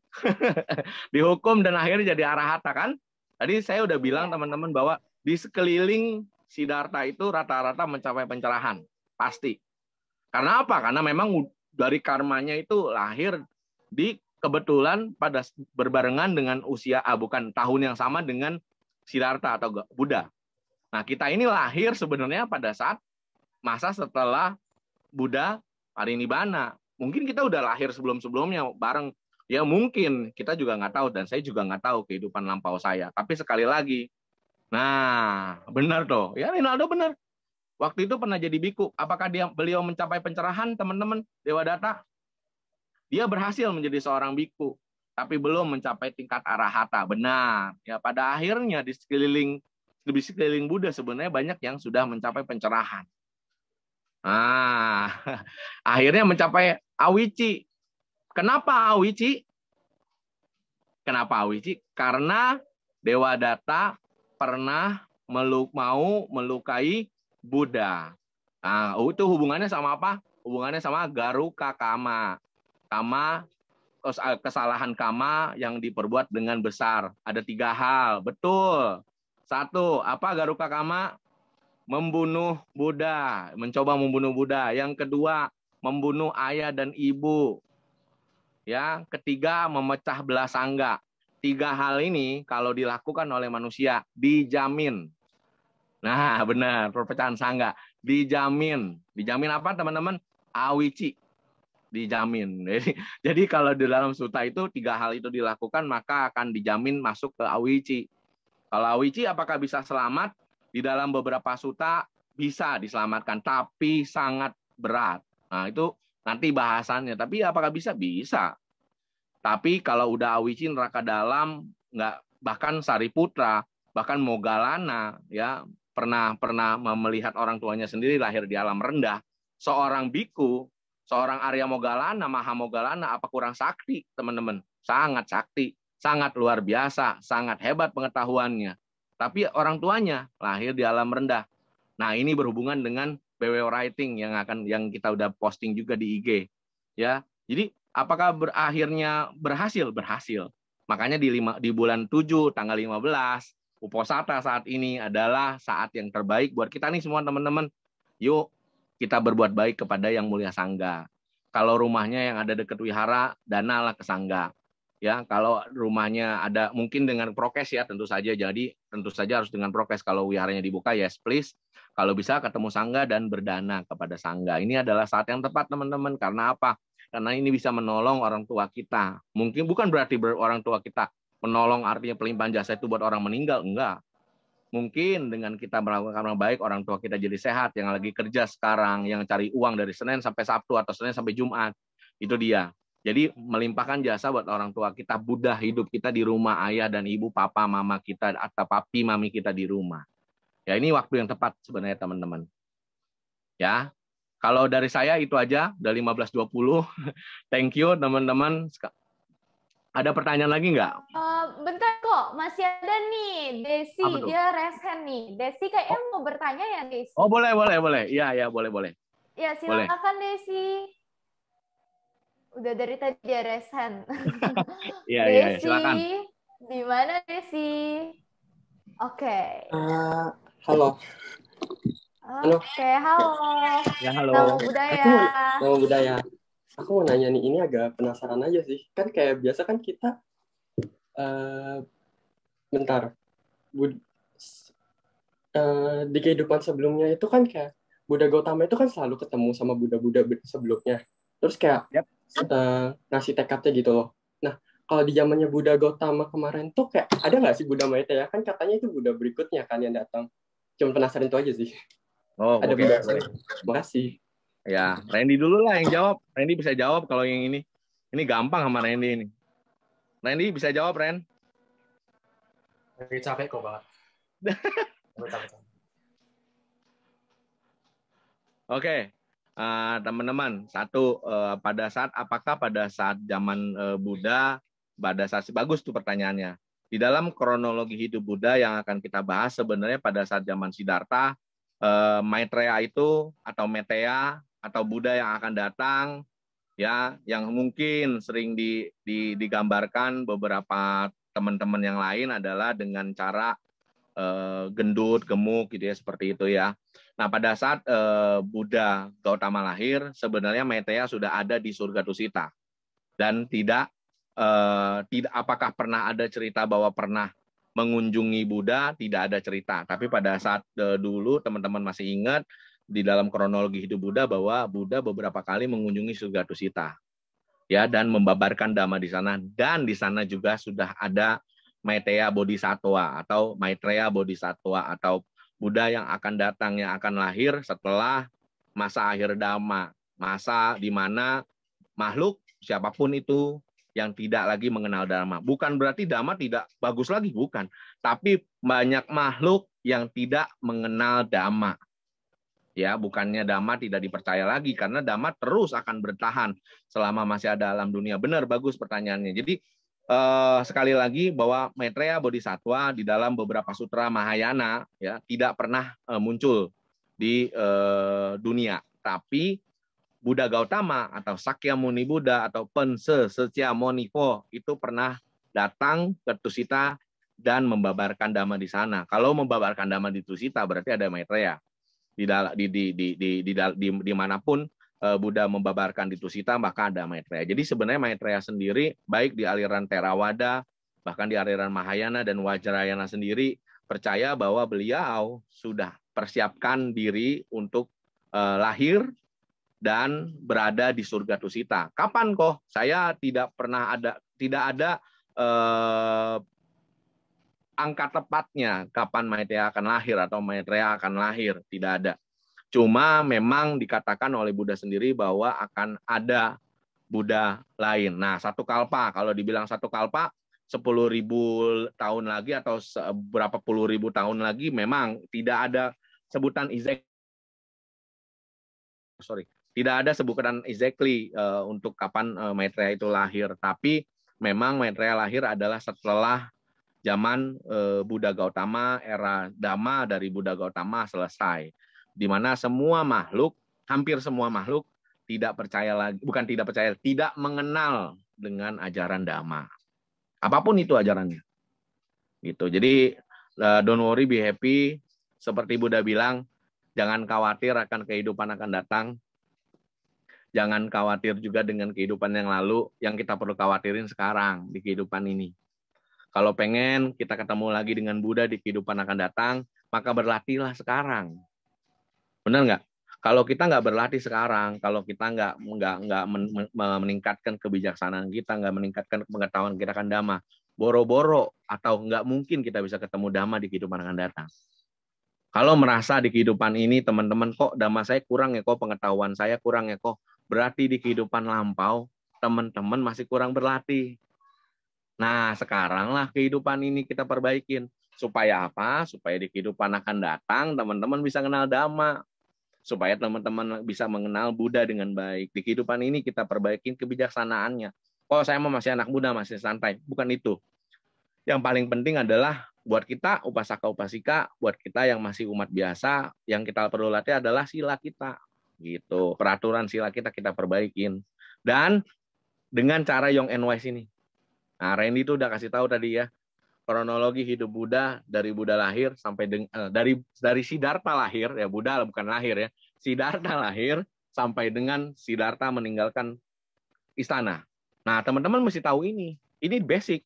S9: Dihukum dan akhirnya jadi arahata kan? Tadi saya udah bilang teman-teman bahwa di sekeliling Siddhartha itu rata-rata mencapai pencerahan. Pasti. Karena apa? Karena memang dari karmanya itu lahir di kebetulan pada berbarengan dengan usia bukan tahun yang sama dengan Siddhartha atau Buddha. Nah, kita ini lahir sebenarnya pada saat masa setelah Buddha parinibbana. Mungkin kita udah lahir sebelum-sebelumnya bareng. Ya mungkin, kita juga nggak tahu, dan saya juga nggak tahu kehidupan lampau saya. Tapi sekali lagi, nah benar tuh, ya Rinaldo benar. Waktu itu pernah jadi biku. Apakah beliau mencapai pencerahan, teman-teman Dewadatta? Dia berhasil menjadi seorang biku, tapi belum mencapai tingkat arahata. Benar. Ya pada akhirnya di sekeliling Buddha sebenarnya banyak yang sudah mencapai pencerahan. Nah, akhirnya mencapai awici. Kenapa awici? Kenapa awici? Karena Dewadatta pernah mau melukai Buddha. Nah, itu hubungannya sama apa? Hubungannya sama Garuka Kama. Kama, kesalahan kama yang diperbuat dengan besar. Ada 3 hal. Betul. 1, apa Garuka Kama? Membunuh Buddha, mencoba membunuh Buddha. Yang kedua, membunuh ayah dan ibu. Ya, ketiga, memecah belah sangga. 3 hal ini kalau dilakukan oleh manusia dijamin. Nah, benar, perpecahan sangga dijamin. Dijamin apa, teman-teman? Awici. Dijamin. Jadi kalau di dalam sutta itu 3 hal itu dilakukan, maka akan dijamin masuk ke awici. Kalau awici apakah bisa selamat? Di dalam beberapa sutta bisa diselamatkan, tapi sangat berat. Nah, itu nanti bahasannya. Tapi apakah bisa? Bisa. Tapi kalau udah awici neraka dalam, nggak, bahkan Sariputra, bahkan Moggallana, ya pernah melihat orang tuanya sendiri lahir di alam rendah. Seorang biku, seorang Arya Moggallana, Maha Moggallana, apa kurang sakti, teman-teman? Sangat sakti, sangat luar biasa, sangat hebat pengetahuannya. Tapi orang tuanya lahir di alam rendah. Nah, ini berhubungan dengan BW Writing yang kita udah posting juga di IG. Ya, jadi apakah akhirnya berhasil? Berhasil. Makanya di bulan 7 tanggal 15 Uposatha saat ini adalah saat yang terbaik buat kita nih semua teman-teman. Yuk kita berbuat baik kepada yang mulia sangga. Kalau rumahnya yang ada dekat wihara, danalah ke sangga. Ya, kalau rumahnya ada mungkin dengan prokes ya tentu saja. Jadi tentu saja harus dengan prokes. Kalau wiharanya dibuka, yes please. Kalau bisa ketemu sangga dan berdana kepada sangga. Ini adalah saat yang tepat teman-teman. Karena apa? Karena ini bisa menolong orang tua kita. Mungkin bukan berarti orang tua kita menolong artinya pelimpahan jasa itu buat orang meninggal. Enggak. Mungkin dengan kita melakukan yang baik, orang tua kita jadi sehat, yang lagi kerja sekarang, yang cari uang dari Senin sampai Sabtu atau Senin sampai Jumat. Itu dia. Jadi melimpahkan jasa buat orang tua kita, Buddha hidup kita di rumah, ayah dan ibu, papa, mama kita, atau papi, mami kita di rumah. Ya, ini waktu yang tepat sebenarnya teman-teman. Ya, kalau dari saya itu aja, udah 15.20. Thank you teman-teman. Ada pertanyaan lagi nggak?
S2: Bentar kok, masih ada nih Desi, dia raise hand nih. Desi kayaknya mau bertanya ya Desi?
S9: Oh boleh. Iya boleh.
S2: Ya silakan Desi. Udah dari tadi dia raise hand.
S9: Iya silakan.
S2: Di mana Desi? Oke.
S10: Halo.
S2: Oke, halo.
S9: Ya halo.
S2: Nama budaya.
S10: Nama budaya. Aku mau nanya nih, ini agak penasaran aja sih. Kan kayak biasa kan kita, di kehidupan sebelumnya itu kan kayak Buddha Gautama itu kan selalu ketemu sama Buddha-Buddha sebelumnya. Terus kayak ngasih tekadnya gitu loh. Nah, kalau di zamannya Buddha Gautama kemarin tuh kayak ada nggak sih Buddha Maitreya? Kan katanya itu Buddha berikutnya kan yang datang. Cuma penasaran itu aja sih.
S9: Oh,
S10: ada
S9: Buddha.
S10: Terima kasih.
S9: Ya, Randy dulu lah yang jawab. Randy bisa jawab kalau yang ini. Ini gampang sama Randy ini. Randy bisa jawab, Ren?
S1: Lagi capek kok, Pak.
S9: Oke. Teman-teman, apakah pada saat zaman Buddha, bagus tuh pertanyaannya. Di dalam kronologi hidup Buddha yang akan kita bahas sebenarnya pada saat zaman Siddhartha, Maitreya itu atau Meteya atau Buddha yang akan datang, ya, yang mungkin sering digambarkan beberapa teman-teman yang lain adalah dengan cara gendut, gemuk gitu ya, seperti itu ya. Nah, pada saat Buddha Gautama lahir, sebenarnya Maitreya sudah ada di surga Tusita dan tidak tidak, apakah pernah ada cerita bahwa pernah mengunjungi Buddha? Tidak ada cerita. Tapi pada saat dulu teman-teman masih ingat di dalam kronologi hidup Buddha bahwa Buddha beberapa kali mengunjungi surga Tusita, ya, dan membabarkan dhamma di sana. Dan di sana juga sudah ada Maitreya Bodhisattva atau Maitreya Bodhisattva atau Buddha yang akan datang, yang akan lahir setelah masa akhir dhamma, masa di mana makhluk siapapun itu yang tidak lagi mengenal dhamma. Bukan berarti dhamma tidak bagus lagi, bukan. Tapi banyak makhluk yang tidak mengenal dhamma. Ya, bukannya dhamma tidak dipercaya lagi, karena dhamma terus akan bertahan selama masih ada alam dunia. Benar, bagus pertanyaannya. Jadi sekali lagi bahwa Maitreya Bodhisattva di dalam beberapa sutra Mahayana ya tidak pernah muncul di dunia, tapi Buddha Gautama atau Sakyamuni Buddha atau Pense Setya Monipo itu pernah datang ke Tusita dan membabarkan dhamma di sana. Kalau membabarkan dhamma di Tusita berarti ada Maitreya. Di manapun Buddha membabarkan di Tusita maka ada Maitreya. Jadi sebenarnya Maitreya sendiri baik di aliran Theravada bahkan di aliran Mahayana dan Vajrayana sendiri percaya bahwa beliau sudah persiapkan diri untuk lahir dan berada di surga Tusita. Kapan kok? Saya tidak ada angka tepatnya kapan Maitreya akan lahir atau Maitreya akan lahir, tidak ada. Cuma memang dikatakan oleh Buddha sendiri bahwa akan ada Buddha lain. Nah, satu kalpa, kalau dibilang satu kalpa 10.000 tahun lagi atau berapa puluh ribu tahun lagi memang tidak ada sebutan tidak ada sebutan exactly untuk kapan Maitreya itu lahir, tapi memang Maitreya lahir adalah setelah zaman Buddha Gautama, era Dhamma dari Buddha Gautama selesai, di mana semua makhluk, hampir semua makhluk tidak percaya lagi, bukan tidak percaya, tidak mengenal dengan ajaran Dhamma, apapun itu ajarannya, gitu. Jadi don't worry, be happy, seperti Buddha bilang, jangan khawatir akan kehidupan akan datang. Jangan khawatir juga dengan kehidupan yang lalu, yang kita perlu khawatirin sekarang di kehidupan ini. Kalau pengen kita ketemu lagi dengan Buddha di kehidupan akan datang, maka berlatihlah sekarang. Benar nggak? Kalau kita nggak berlatih sekarang, kalau kita nggak meningkatkan kebijaksanaan kita, nggak meningkatkan pengetahuan kita akan Dhamma, boro-boro atau nggak mungkin kita bisa ketemu Dhamma di kehidupan akan datang. Kalau merasa di kehidupan ini teman-teman kok Dhamma saya kurang ya, kok pengetahuan saya kurang ya, kok berarti di kehidupan lampau teman-teman masih kurang berlatih. Nah, sekaranglah kehidupan ini kita perbaikin. Supaya apa? Supaya di kehidupan akan datang teman-teman bisa kenal Dhamma. Supaya teman-teman bisa mengenal Buddha dengan baik. Di kehidupan ini kita perbaikin kebijaksanaannya. Kalau saya masih anak muda, masih santai. Bukan itu. Yang paling penting adalah buat kita upasaka-upasika, buat kita yang masih umat biasa, yang kita perlu latih adalah sila kita. Gitu, peraturan sila kita perbaikin, dan dengan cara Young and Wise ini. Nah, Randy itu udah kasih tahu tadi ya kronologi hidup Buddha dari Buddha lahir sampai dari Siddhartha lahir ya, Buddha bukan lahir ya, Siddhartha lahir sampai dengan Siddhartha meninggalkan istana. Nah, teman-teman mesti tahu ini basic.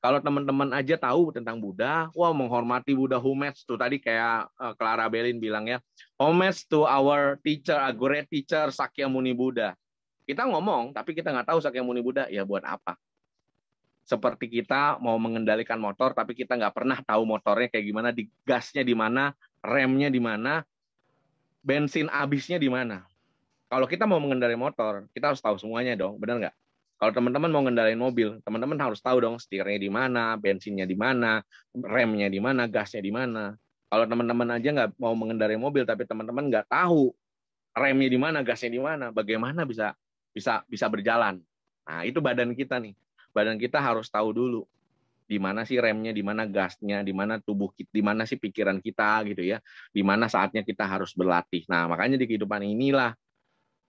S9: Kalau teman-teman aja tahu tentang Buddha, wah, menghormati Buddha, homage tuh tadi kayak Clara Belin bilang ya, homage to our teacher, a great teacher Sakyamuni Buddha. Kita ngomong, tapi kita nggak tahu Sakyamuni Buddha, ya buat apa? Seperti kita mau mengendalikan motor, tapi kita nggak pernah tahu motornya kayak gimana, di gasnya di mana, remnya di mana, bensin habisnya di mana. Kalau kita mau mengendarai motor, kita harus tahu semuanya dong, benar nggak? Kalau teman-teman mau ngendalain mobil, teman-teman harus tahu dong setirnya di mana, bensinnya di mana, remnya di mana, gasnya di mana. Kalau teman-teman aja nggak mau mengendarai mobil, tapi teman-teman nggak tahu remnya di mana, gasnya di mana, bagaimana bisa berjalan? Nah, itu badan kita nih. Badan kita harus tahu dulu di mana sih remnya, di mana gasnya, di mana tubuh kita, di mana sih pikiran kita gitu ya. Di mana saatnya kita harus berlatih. Nah, makanya di kehidupan inilah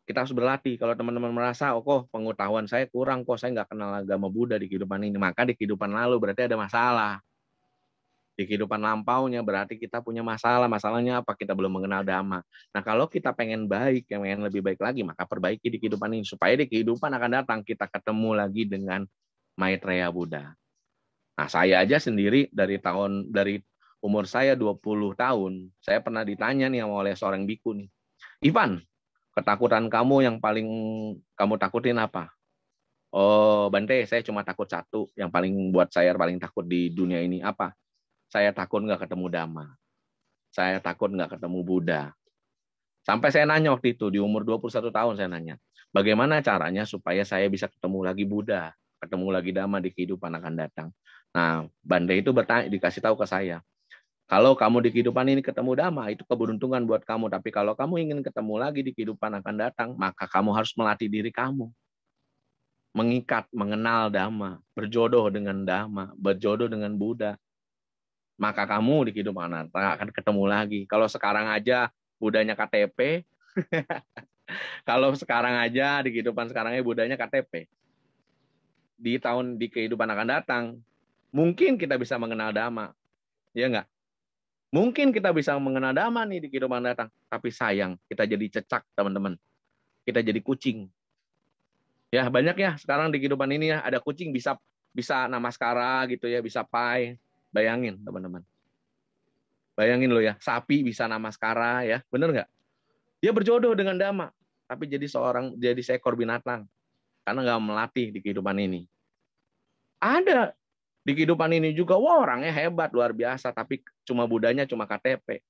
S9: kita harus berlatih. Kalau teman-teman merasa, oh kok pengetahuan saya kurang, kok saya nggak kenal agama Buddha di kehidupan ini, maka di kehidupan lalu berarti ada masalah. Di kehidupan lampaunya berarti kita punya masalah. Masalahnya apa? Kita belum mengenal Dhamma. Nah, kalau kita pengen baik, pengen lebih baik lagi, maka perbaiki di kehidupan ini. Supaya di kehidupan akan datang kita ketemu lagi dengan Maitreya Buddha. Nah, saya aja sendiri dari umur saya 20 tahun, saya pernah ditanya nih oleh seorang biku nih, Ivan, ketakutan kamu yang paling kamu takutin apa? Oh, Bante, saya cuma takut satu, yang paling buat saya paling takut di dunia ini apa? Saya takut nggak ketemu Dhamma. Saya takut nggak ketemu Buddha. Sampai saya nanya waktu itu, di umur 21 tahun saya nanya, bagaimana caranya supaya saya bisa ketemu lagi Buddha, ketemu lagi Dhamma di kehidupan akan datang. Nah, Bante itu dikasih tahu ke saya, kalau kamu di kehidupan ini ketemu Dhamma, itu keberuntungan buat kamu. Tapi kalau kamu ingin ketemu lagi di kehidupan akan datang, maka kamu harus melatih diri kamu. Mengikat, mengenal Dhamma, berjodoh dengan Dhamma, berjodoh dengan Buddha. Maka kamu di kehidupan akan ketemu lagi. Kalau sekarang aja Buddhanya KTP, kalau sekarang aja di kehidupan sekarangnya Buddhanya KTP, di kehidupan akan datang, mungkin kita bisa mengenal Dhamma. Ya enggak? Mungkin kita bisa mengenal Dhamma nih di kehidupan datang, tapi sayang kita jadi cecak, teman-teman. Kita jadi kucing. Ya, banyak ya sekarang di kehidupan ini ya, ada kucing bisa namaskara gitu ya, bisa pai. Bayangin, teman-teman. Bayangin loh ya, sapi bisa namaskara ya, bener nggak? Dia berjodoh dengan Dhamma, tapi jadi seekor binatang karena nggak melatih di kehidupan ini. Ada di kehidupan ini juga, wah orangnya hebat luar biasa, tapi cuma Buddhanya cuma KTP,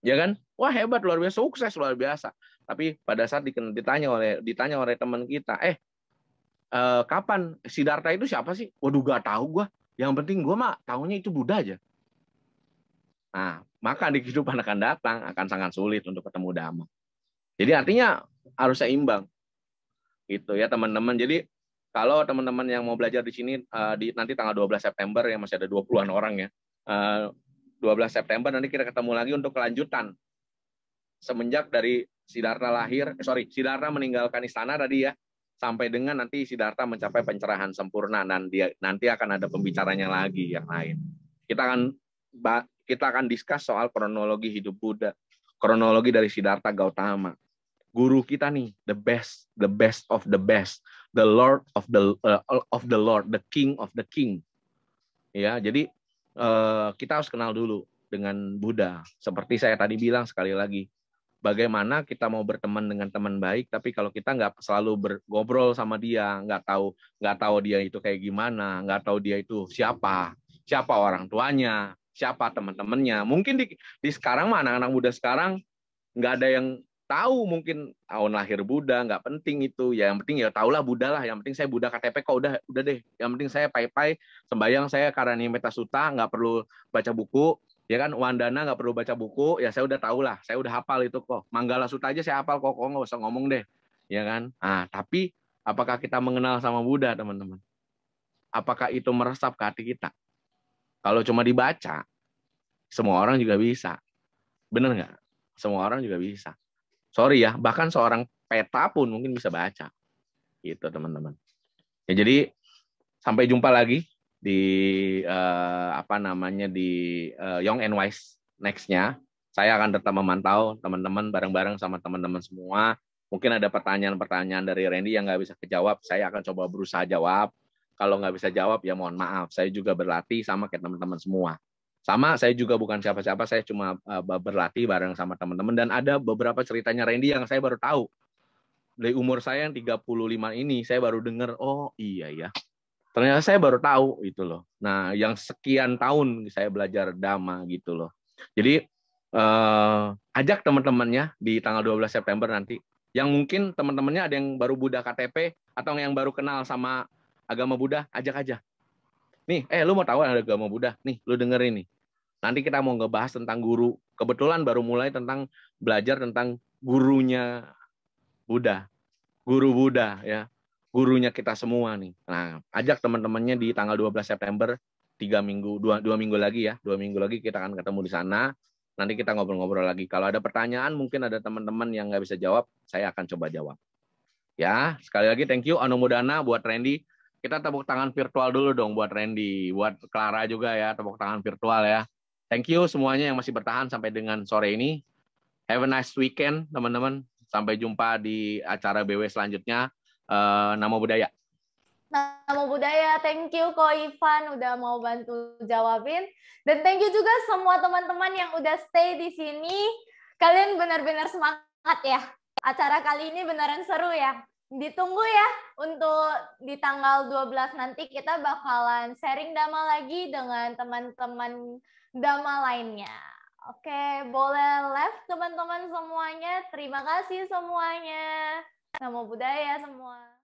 S9: ya kan? Wah hebat luar biasa, sukses luar biasa. Tapi pada saat ditanya oleh teman kita, kapan Siddhartha itu siapa sih? Waduh gak tahu gue. Yang penting gue mah tahunya itu Buddha aja. Nah, maka di kehidupan akan datang akan sangat sulit untuk ketemu Dhamma. Jadi artinya harus seimbang. Gitu ya teman-teman. Jadi kalau teman-teman yang mau belajar di sini nanti tanggal 12 September yang masih ada 20-an orang ya. 12 September nanti kita ketemu lagi untuk kelanjutan. Semenjak dari Siddhartha Siddhartha meninggalkan istana tadi ya, sampai dengan nanti Siddhartha mencapai pencerahan sempurna, dan nanti akan ada pembicaranya lagi yang lain. Kita akan discuss soal kronologi hidup Buddha, kronologi dari Siddhartha Gautama. Guru kita nih, the best of the best, the Lord of the Lord, the King of the King. Ya, jadi kita harus kenal dulu dengan Buddha. Seperti saya tadi bilang sekali lagi, bagaimana kita mau berteman dengan teman baik, tapi kalau kita nggak selalu bergobrol sama dia, nggak tahu dia itu kayak gimana, nggak tahu dia itu siapa orang tuanya, siapa teman-temannya. Mungkin di sekarang mah anak-anak muda sekarang nggak ada yang tahu mungkin tahun lahir Buddha, nggak penting itu. Ya yang penting ya tahulah Buddha lah. Yang penting saya Buddha KTP kok udah deh. Yang penting saya pai-pai sembahyang saya Karanimetta Sutta, nggak perlu baca buku. Ya kan, Wandana nggak perlu baca buku, ya saya udah tahu lah, saya udah hafal itu kok. Manggala Sutta aja saya hafal kok nggak usah ngomong deh, ya kan? Nah, tapi apakah kita mengenal sama Buddha, teman-teman? Apakah itu meresap ke hati kita? Kalau cuma dibaca, semua orang juga bisa, bener nggak? Semua orang juga bisa. Sorry ya, bahkan seorang peta pun mungkin bisa baca, gitu teman-teman. Ya jadi sampai jumpa lagi di Young and Wise next-nya. Saya akan tetap memantau teman-teman bareng-bareng sama teman-teman semua. Mungkin ada pertanyaan-pertanyaan dari Randy yang nggak bisa kejawab, saya akan coba berusaha jawab. Kalau nggak bisa jawab ya mohon maaf, saya juga berlatih sama kayak teman-teman semua. Sama, saya juga bukan siapa-siapa, saya cuma berlatih bareng sama teman-teman, dan ada beberapa ceritanya Randy yang saya baru tahu. Dari umur saya yang 35 ini, saya baru dengar, oh iya ya. Ternyata saya baru tahu itu loh. Nah, yang sekian tahun saya belajar Dhamma gitu loh. Jadi ajak teman-temannya di tanggal 12 September nanti. Yang mungkin teman-temannya ada yang baru Buddha KTP atau yang baru kenal sama agama Buddha, ajak aja. Nih, lu mau tahu ada agama Buddha? Nih, lu dengerin nih. Nanti kita mau ngebahas tentang guru. Kebetulan baru mulai tentang belajar tentang gurunya Buddha. Guru Buddha ya. Gurunya kita semua nih. Nah, ajak teman-temannya di tanggal 12 September, 2 minggu lagi ya. 2 minggu lagi kita akan ketemu di sana. Nanti kita ngobrol-ngobrol lagi. Kalau ada pertanyaan, mungkin ada teman-teman yang nggak bisa jawab, saya akan coba jawab. Ya, sekali lagi thank you Anumodana buat Randy. Kita tepuk tangan virtual dulu dong buat Randy, buat Clara juga ya, tepuk tangan virtual ya. Thank you semuanya yang masih bertahan sampai dengan sore ini. Have a nice weekend, teman-teman. Sampai jumpa di acara BW selanjutnya. Namo Buddhaya.
S2: Namo Buddhaya, thank you Ko Ivan udah mau bantu jawabin. Dan thank you juga semua teman-teman yang udah stay di sini. Kalian benar-benar semangat ya. Acara kali ini beneran seru ya. Ditunggu ya untuk di tanggal 12 nanti kita bakalan sharing Dhamma lagi dengan teman-teman Dhamma lainnya. Oke, boleh left teman-teman semuanya. Terima kasih semuanya. Namo Buddhaya semua.